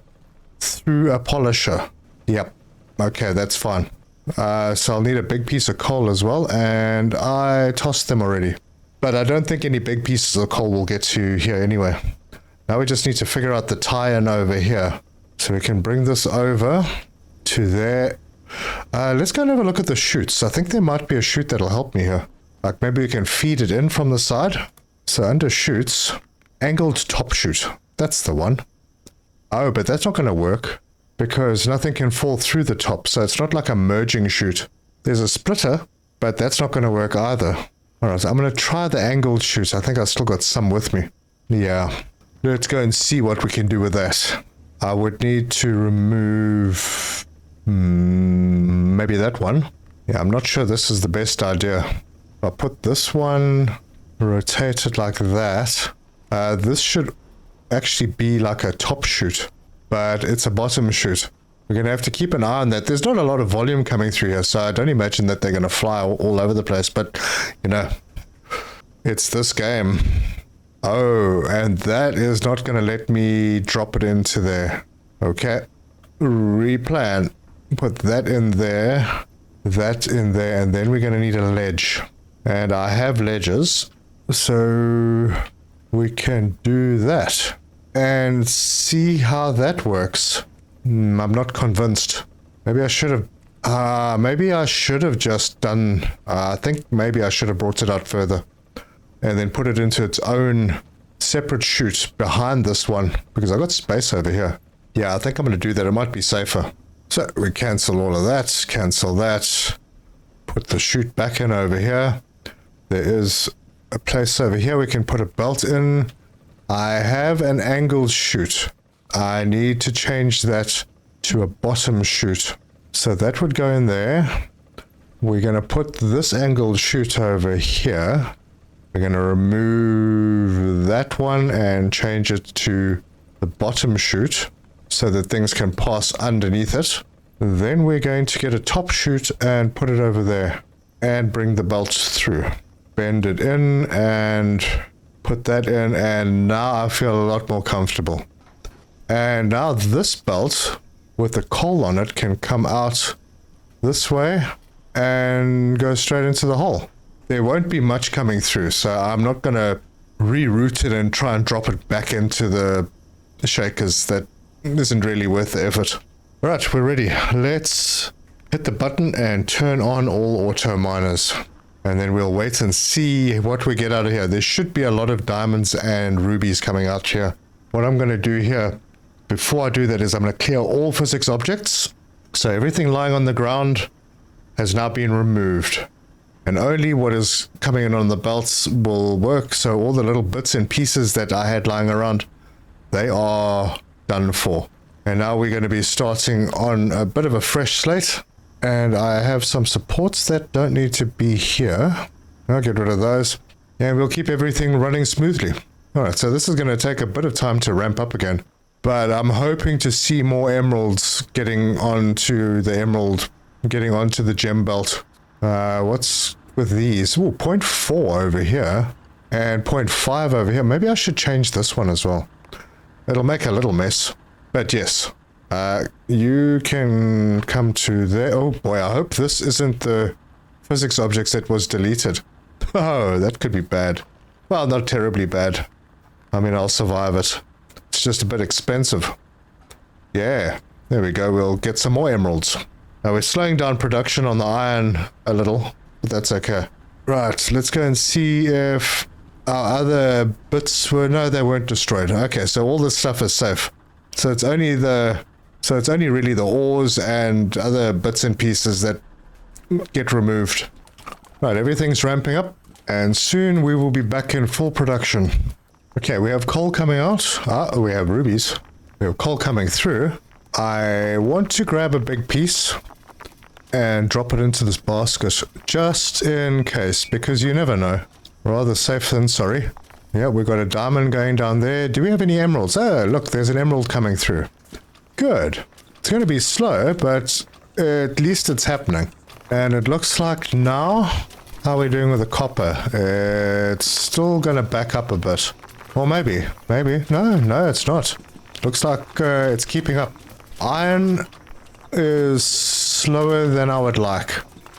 through a polisher. Yep. Okay, that's fine. So I'll need a big piece of coal as well, and I tossed them already. But I don't think any big pieces of coal will get to here anyway. Now we just need to figure out the tie-in over here. So we can bring this over to there. Let's go and have a look at the chutes. I think there might be a chute that'll help me here. Like maybe we can feed it in from the side. So under chutes, angled top chute. That's the one. Oh, but that's not going to work because nothing can fall through the top. So it's not like a merging chute. There's a splitter, but that's not going to work either. All right, so I'm going to try the angled chute. I think I've still got some with me. Yeah. Let's go and see what we can do with that. I would need to remove maybe that one. Yeah, I'm not sure this is the best idea. I'll put this one, rotate it like that. This should actually be like a top chute, but it's a bottom chute. We're going to have to keep an eye on that. There's not a lot of volume coming through here, so I don't imagine that they're going to fly all over the place, but, you know, it's this game. Oh, and that is not going to let me drop it into there. Okay. Replan. Put that in there, that in there, and then we're going to need a ledge. And I have ledges, so we can do that. And see how that works. I'm not convinced. Maybe I should have just done... I think maybe I should have brought it out further. And then put it into its own separate chute behind this one. Because I've got space over here. Yeah, I think I'm going to do that. It might be safer. So we cancel all of that. Cancel that. Put the chute back in over here. There is a place over here we can put a belt in. I have an angled chute. I need to change that to a bottom chute. So that would go in there. We're going to put this angled chute over here. We're going to remove that one and change it to the bottom chute so that things can pass underneath it. Then we're going to get a top chute and put it over there and bring the belt through. Bend it in and put that in, and now I feel a lot more comfortable. And now this belt with the coal on it can come out this way and go straight into the hole. There won't be much coming through, so I'm not going to reroute it and try and drop it back into the shakers. That isn't really worth the effort. Right, we're ready. Let's hit the button and turn on all auto miners. And then we'll wait and see what we get out of here. There should be a lot of diamonds and rubies coming out here. What I'm going to do here, before I do that, is I'm going to clear all physics objects. So everything lying on the ground has now been removed. And only what is coming in on the belts will work. So all the little bits and pieces that I had lying around, they are done for. And now we're going to be starting on a bit of a fresh slate. And I have some supports that don't need to be here. I'll get rid of those. And we'll keep everything running smoothly. Alright, so this is going to take a bit of time to ramp up again. But I'm hoping to see more emeralds getting onto the gem belt. What's with these? Ooh, 0.4 over here. And 0.5 over here. Maybe I should change this one as well. It'll make a little mess. But yes. You can come to there. Oh boy, I hope this isn't the physics objects that was deleted. Oh, that could be bad. Well, not terribly bad. I mean, I'll survive it. It's just a bit expensive. Yeah, there we go. We'll get some more emeralds. Now we're slowing down production on the iron a little, but that's okay. Right, let's go and see if our other bits were... No, they weren't destroyed. Okay, so all this stuff is safe. So it's only really the ores and other bits and pieces that get removed. Right, everything's ramping up, and soon we will be back in full production. Okay, we have coal coming out. We have rubies. We have coal coming through. I want to grab a big piece and drop it into this basket, just in case, because you never know. Rather safe than sorry. Yeah, we've got a diamond going down there. Do we have any emeralds? Oh, look, there's an emerald coming through. Good. It's going to be slow, but at least it's happening. And it looks like now, how are we doing with the copper? It's still going to back up a bit. Or maybe. No, it's not. Looks like it's keeping up. Iron is slower than I would like,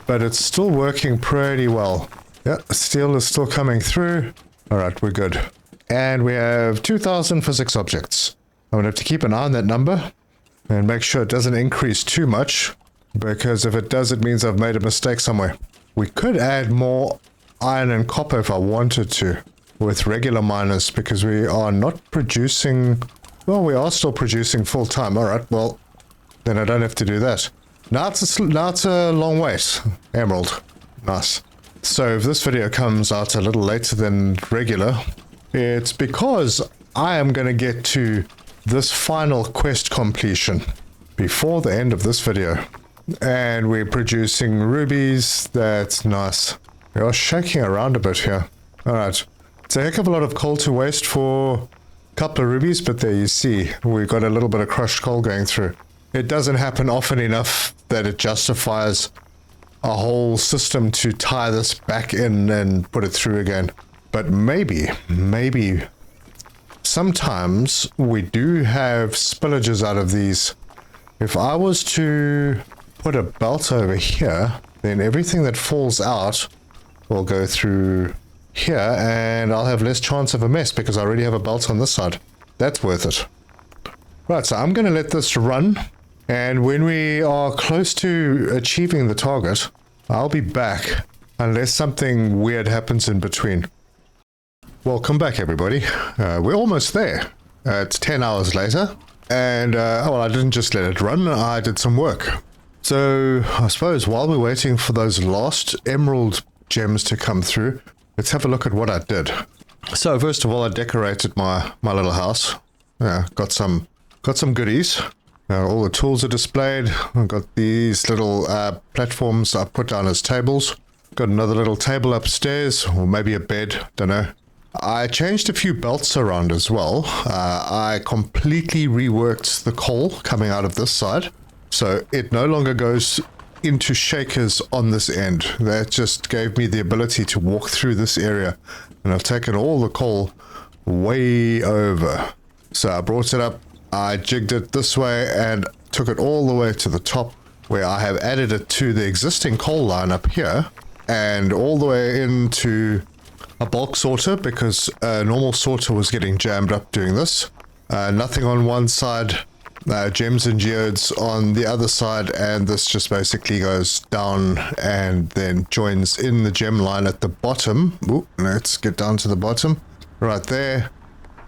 but it's still working pretty well. Yeah, steel is still coming through. All right, we're good. And we have 2,000 physics objects. I'm going to have to keep an eye on that number and make sure it doesn't increase too much, because if it does, it means I've made a mistake somewhere. We could add more iron and copper if I wanted to with regular miners, because we are not producing... Well, we are still producing full time. All right, well, then I don't have to do that. Now it's a long wait. Emerald. Nice. So if this video comes out a little later than regular, it's because I am going to get to this final quest completion before the end of this video. And we're producing rubies. That's nice. We are shaking around a bit here. All right. It's a heck of a lot of coal to waste for a couple of rubies, but there you see, we've got a little bit of crushed coal going through. It doesn't happen often enough that it justifies a whole system to tie this back in and put it through again. But maybe, sometimes we do have spillages out of these. If I was to put a belt over here, then everything that falls out will go through here, and I'll have less chance of a mess because I already have a belt on this side. That's worth it. Right, so I'm going to let this run, and when we are close to achieving the target, I'll be back unless something weird happens in between. Welcome back, everybody. We're almost there. It's 10 hours later, and well, I didn't just let it run, I did some work. So I suppose while we're waiting for those last emerald gems to come through, let's have a look at what I did. So first of all, I decorated my little house. Got some goodies. All the tools are displayed. I've got these little platforms I put down as tables. Got another little table upstairs, or maybe a bed, don't know. I changed a few belts around as well. I completely reworked the coal coming out of this side, so it no longer goes into shakers on this end. That just gave me the ability to walk through this area, and I've taken all the coal way over. So I brought it up, I jigged it this way and took it all the way to the top, where I have added it to the existing coal line up here, and all the way into a bulk sorter, because a normal sorter was getting jammed up doing this. Nothing on one side, gems and geodes on the other side, and this just basically goes down and then joins in the gem line at the bottom. Ooh, let's get down to the bottom, right there,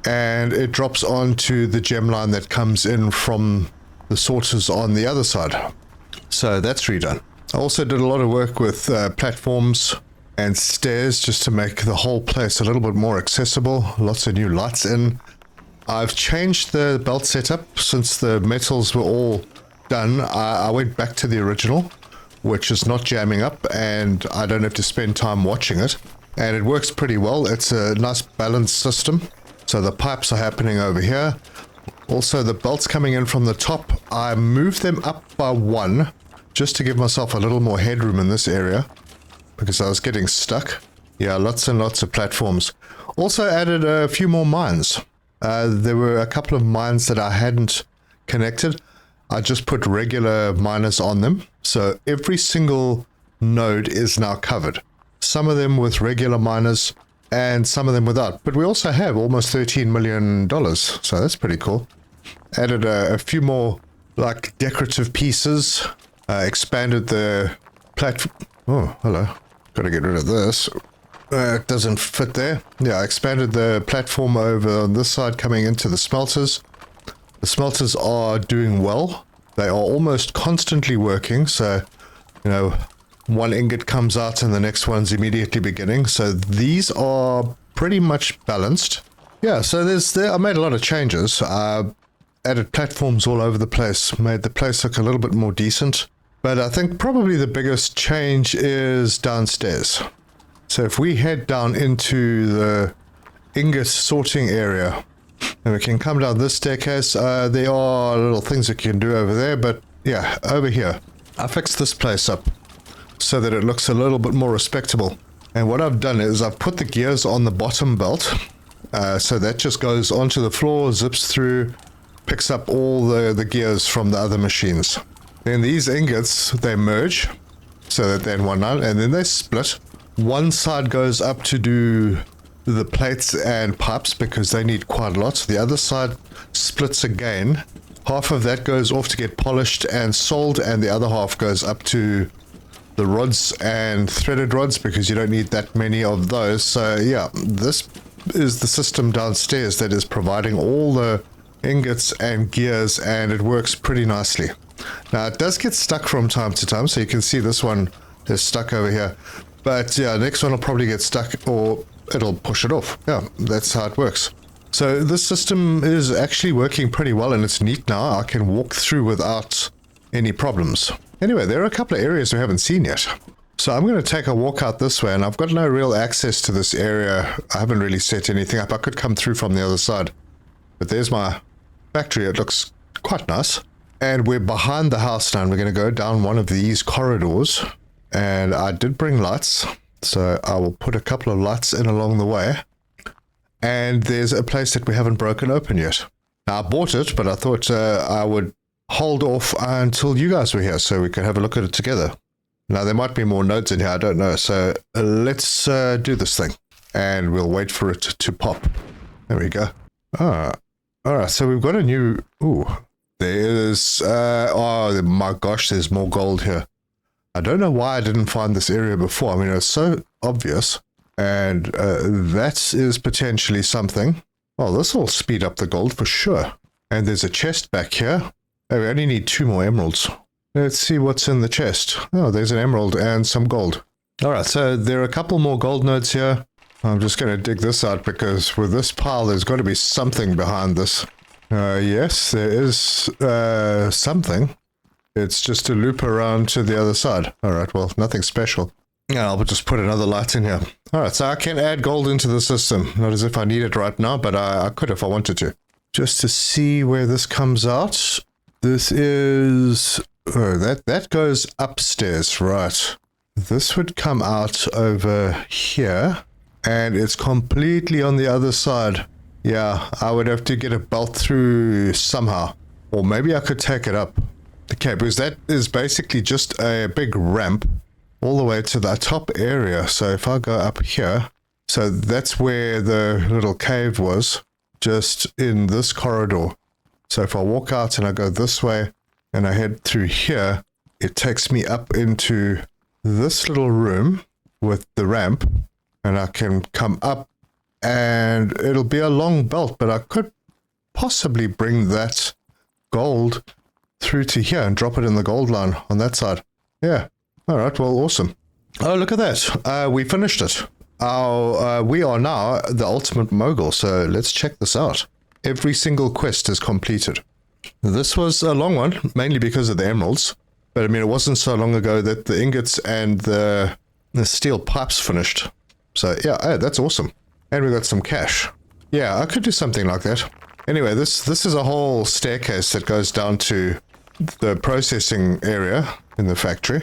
and it drops onto the gem line that comes in from the sorters on the other side. So that's redone. I also did a lot of work with platforms and stairs just to make the whole place a little bit more accessible. Lots of new lights in. I've changed the belt setup since the metals were all done. I went back to the original, which is not jamming up, and I don't have to spend time watching it. And it works pretty well. It's a nice balanced system. So the pipes are happening over here. Also, the belts coming in from the top, I moved them up by one, just to give myself a little more headroom in this area, because I was getting stuck. Yeah, lots and lots of platforms. Also added a few more mines. There were a couple of mines that I hadn't connected. I just put regular miners on them. So every single node is now covered. Some of them with regular miners, and some of them without. But we also have almost $13 million, so that's pretty cool. Added a few more like decorative pieces, expanded the platform. Oh, hello. Got to get rid of this. It doesn't fit there. Yeah, I expanded the platform over on this side coming into the smelters. The smelters are doing well. They are almost constantly working, so, you know, one ingot comes out and the next one's immediately beginning. So these are pretty much balanced. Yeah, so I made a lot of changes. Added platforms all over the place, made the place look a little bit more decent. But I think probably the biggest change is downstairs. So if we head down into the ingot sorting area, and we can come down this staircase, there are little things that you can do over there, but yeah, over here. I fixed this place up so that it looks a little bit more respectable. And what I've done is I've put the gears on the bottom belt, so that just goes onto the floor, zips through, picks up all the gears from the other machines. Then these ingots, they merge, so that they're in one line, and then they split. One side goes up to do the plates and pipes because they need quite a lot. The other side splits again. Half of that goes off to get polished and sold, and the other half goes up to the rods and threaded rods because you don't need that many of those. So yeah, this is the system downstairs that is providing all the ingots and gears, and it works pretty nicely. Now it does get stuck from time to time, so you can see this one is stuck over here. But yeah, next one will probably get stuck or it'll push it off. Yeah, that's how it works. So this system is actually working pretty well, and it's neat now. I can walk through without any problems. Anyway, there are a couple of areas we haven't seen yet. So I'm going to take a walk out this way, and I've got no real access to this area. I haven't really set anything up. I could come through from the other side. But there's my factory. It looks quite nice. And we're behind the house now, and we're going to go down one of these corridors. And I did bring lights, so I will put a couple of lights in along the way. And there's a place that we haven't broken open yet. Now, I bought it, but I thought I would hold off until you guys were here so we could have a look at it together. Now, there might be more nodes in here, I don't know. So let's do this thing, and we'll wait for it to pop. There we go. All right, so we've got a new... Ooh, there's... oh my gosh, there's more gold here. I don't know why I didn't find this area before. I mean, it's so obvious. And that is potentially something. Well, this will speed up the gold for sure. And there's a chest back here. Oh, we only need 2 more emeralds. Let's see what's in the chest. Oh, there's an emerald and some gold. All right, so there are a couple more gold nodes here. I'm just going to dig this out because with this pile, there's got to be something behind this. Yes, there is something. It's just a loop around to the other side. All right, well, nothing special. Yeah, I'll just put another light in here. All right, so I can add gold into the system. Not as if I need it right now, but I could if I wanted to. Just to see where this comes out. This is... Oh, that goes upstairs, right. This would come out over here, and it's completely on the other side. Yeah, I would have to get a belt through somehow. Or maybe I could take it up. Okay, because that is basically just a big ramp all the way to the top area. So if I go up here, so that's where the little cave was, just in this corridor. So if I walk out and I go this way and I head through here, it takes me up into this little room with the ramp, and I can come up, and it'll be a long belt, but I could possibly bring that gold through to here and drop it in the gold line on that side. Yeah. All right. Well, awesome. Oh, look at that. We finished it. We are now the ultimate mogul. So let's check this out. Every single quest is completed. This was a long one, mainly because of the emeralds. But I mean, it wasn't so long ago that the ingots and the steel pipes finished. So yeah, hey, that's awesome. And we got some cash. Yeah, I could do something like that. Anyway, this is a whole staircase that goes down to the processing area in the factory.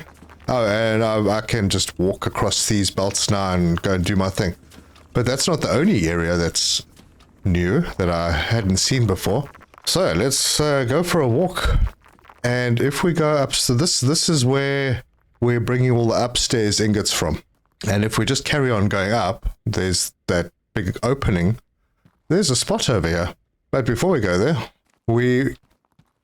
Oh, and I can just walk across these belts now and go and do my thing. But that's not the only area that's new that I hadn't seen before. So let's go for a walk. And if we go up, so this is where we're bringing all the upstairs ingots from. And if we just carry on going up, there's that big opening, there's a spot over here. But before we go there, we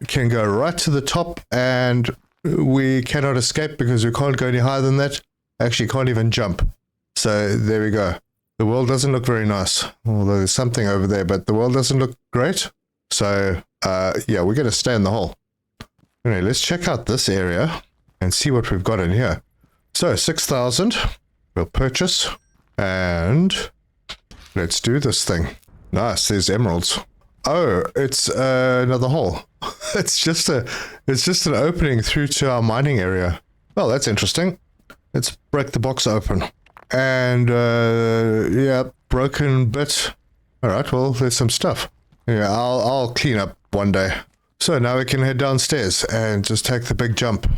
can go right to the top, and we cannot escape because we can't go any higher than that. Actually, can't even jump. So there we go. The world doesn't look very nice, although there's something over there, but the world doesn't look great. So yeah, we're going to stay in the hole. Anyway, let's check out this area and see what we've got in here. So 6,000, we'll purchase, and let's do this thing. Nice, there's emeralds. Oh, it's another hole. It's just an opening through to our mining area. Well, that's interesting. Let's break the box open. And yeah, broken bit. All right, well, there's some stuff. Yeah, I'll clean up one day. So now we can head downstairs and just take the big jump.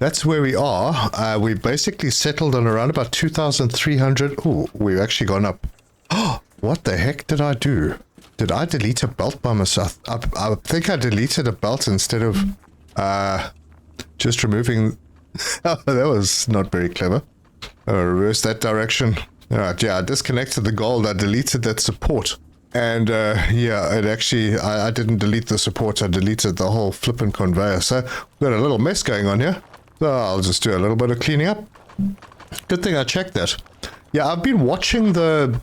That's where we are. We basically settled on around about 2,300. Oh, we've actually gone up. Oh, what the heck did I do? Did I delete a belt by myself? I think I deleted a belt instead of just removing... Oh, that was not very clever. Reverse that direction. All right, yeah, I disconnected the gold. I deleted that support. And yeah, it actually... I didn't delete the support. I deleted the whole flippin' conveyor. So we've got a little mess going on here. So I'll just do a little bit of cleaning up. Good thing I checked that. Yeah, I've been watching the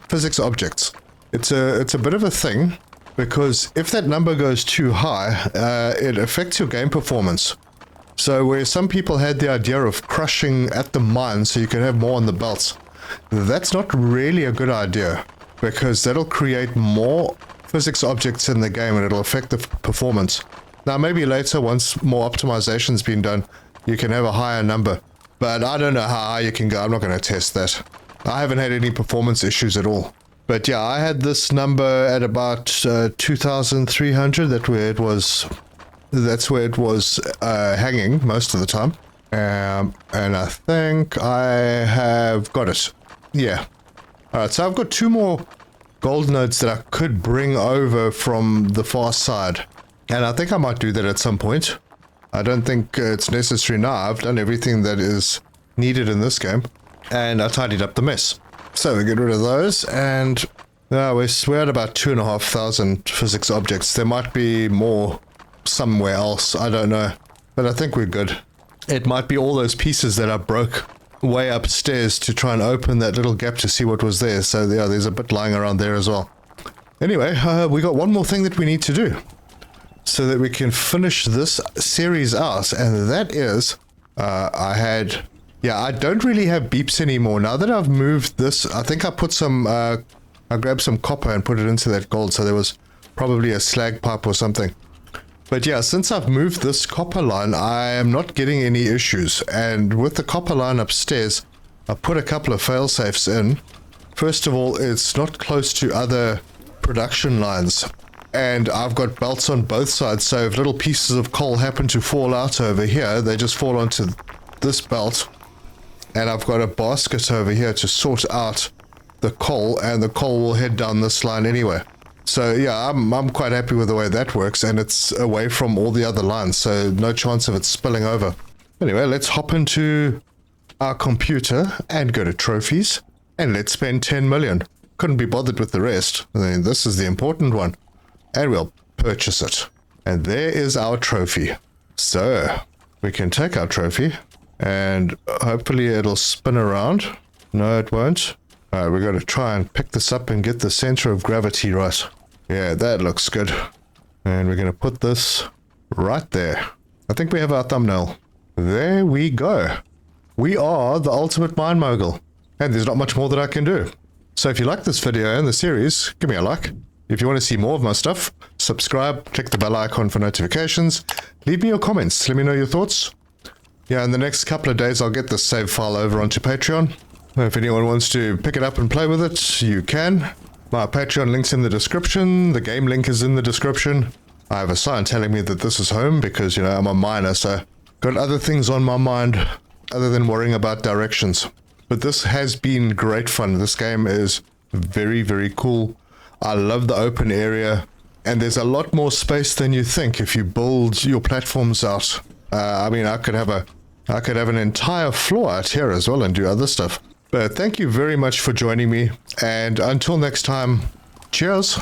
physics objects. It's a bit of a thing, because if that number goes too high, it affects your game performance. So where some people had the idea of crushing at the mine so you can have more on the belts, that's not really a good idea, because that'll create more physics objects in the game and it'll affect the performance. Now maybe later, once more optimization's been done, you can have a higher number, but I don't know how high you can go. I'm not going to test that. I haven't had any performance issues at all. But yeah, I had this number at about 2,300. That's where it was hanging most of the time. And I think I have got it. Yeah. Alright, so I've got 2 more gold nodes that I could bring over from the far side. And I think I might do that at some point. I don't think it's necessary now. I've done everything that is needed in this game. And I tidied up the mess. So we get rid of those, and we're at about 2,500 physics objects. There might be more somewhere else, I don't know, but I think we're good. It might be all those pieces that I broke way upstairs to try and open that little gap to see what was there. So yeah, there's a bit lying around there as well. Anyway, we got one more thing that we need to do so that we can finish this series out, and that is yeah, I don't really have beeps anymore. Now that I've moved this, I think I put some, I grabbed some copper and put it into that gold, so there was probably a slag pipe or something. But yeah, since I've moved this copper line, I am not getting any issues. And with the copper line upstairs, I put a couple of fail-safes in. First of all, it's not close to other production lines. And I've got belts on both sides, so if little pieces of coal happen to fall out over here, they just fall onto this belt. And I've got a basket over here to sort out the coal, and the coal will head down this line anyway. So yeah, I'm quite happy with the way that works, and it's away from all the other lines, so no chance of it spilling over. Anyway, let's hop into our computer and go to trophies, and let's spend 10 million. Couldn't be bothered with the rest. I mean, this is the important one. And we'll purchase it. And there is our trophy. So we can take our trophy, and hopefully it'll spin around. No, it won't. Alright, we're going to try and pick this up and get the center of gravity right. Yeah, that looks good. And we're going to put this right there. I think we have our thumbnail. There we go. We are the ultimate Mine Mogul. And there's not much more that I can do. So if you like this video and the series, give me a like. If you want to see more of my stuff, subscribe, click the bell icon for notifications. Leave me your comments. Let me know your thoughts. Yeah, in the next couple of days, I'll get this save file over onto Patreon. If anyone wants to pick it up and play with it, you can. My Patreon link's in the description. The game link is in the description. I have a sign telling me that this is home because, you know, I'm a miner, so got other things on my mind other than worrying about directions. But this has been great fun. This game is very, very cool. I love the open area, and there's a lot more space than you think if you build your platforms out. I mean, I could have an entire floor out here as well and do other stuff. But thank you very much for joining me. And until next time, cheers.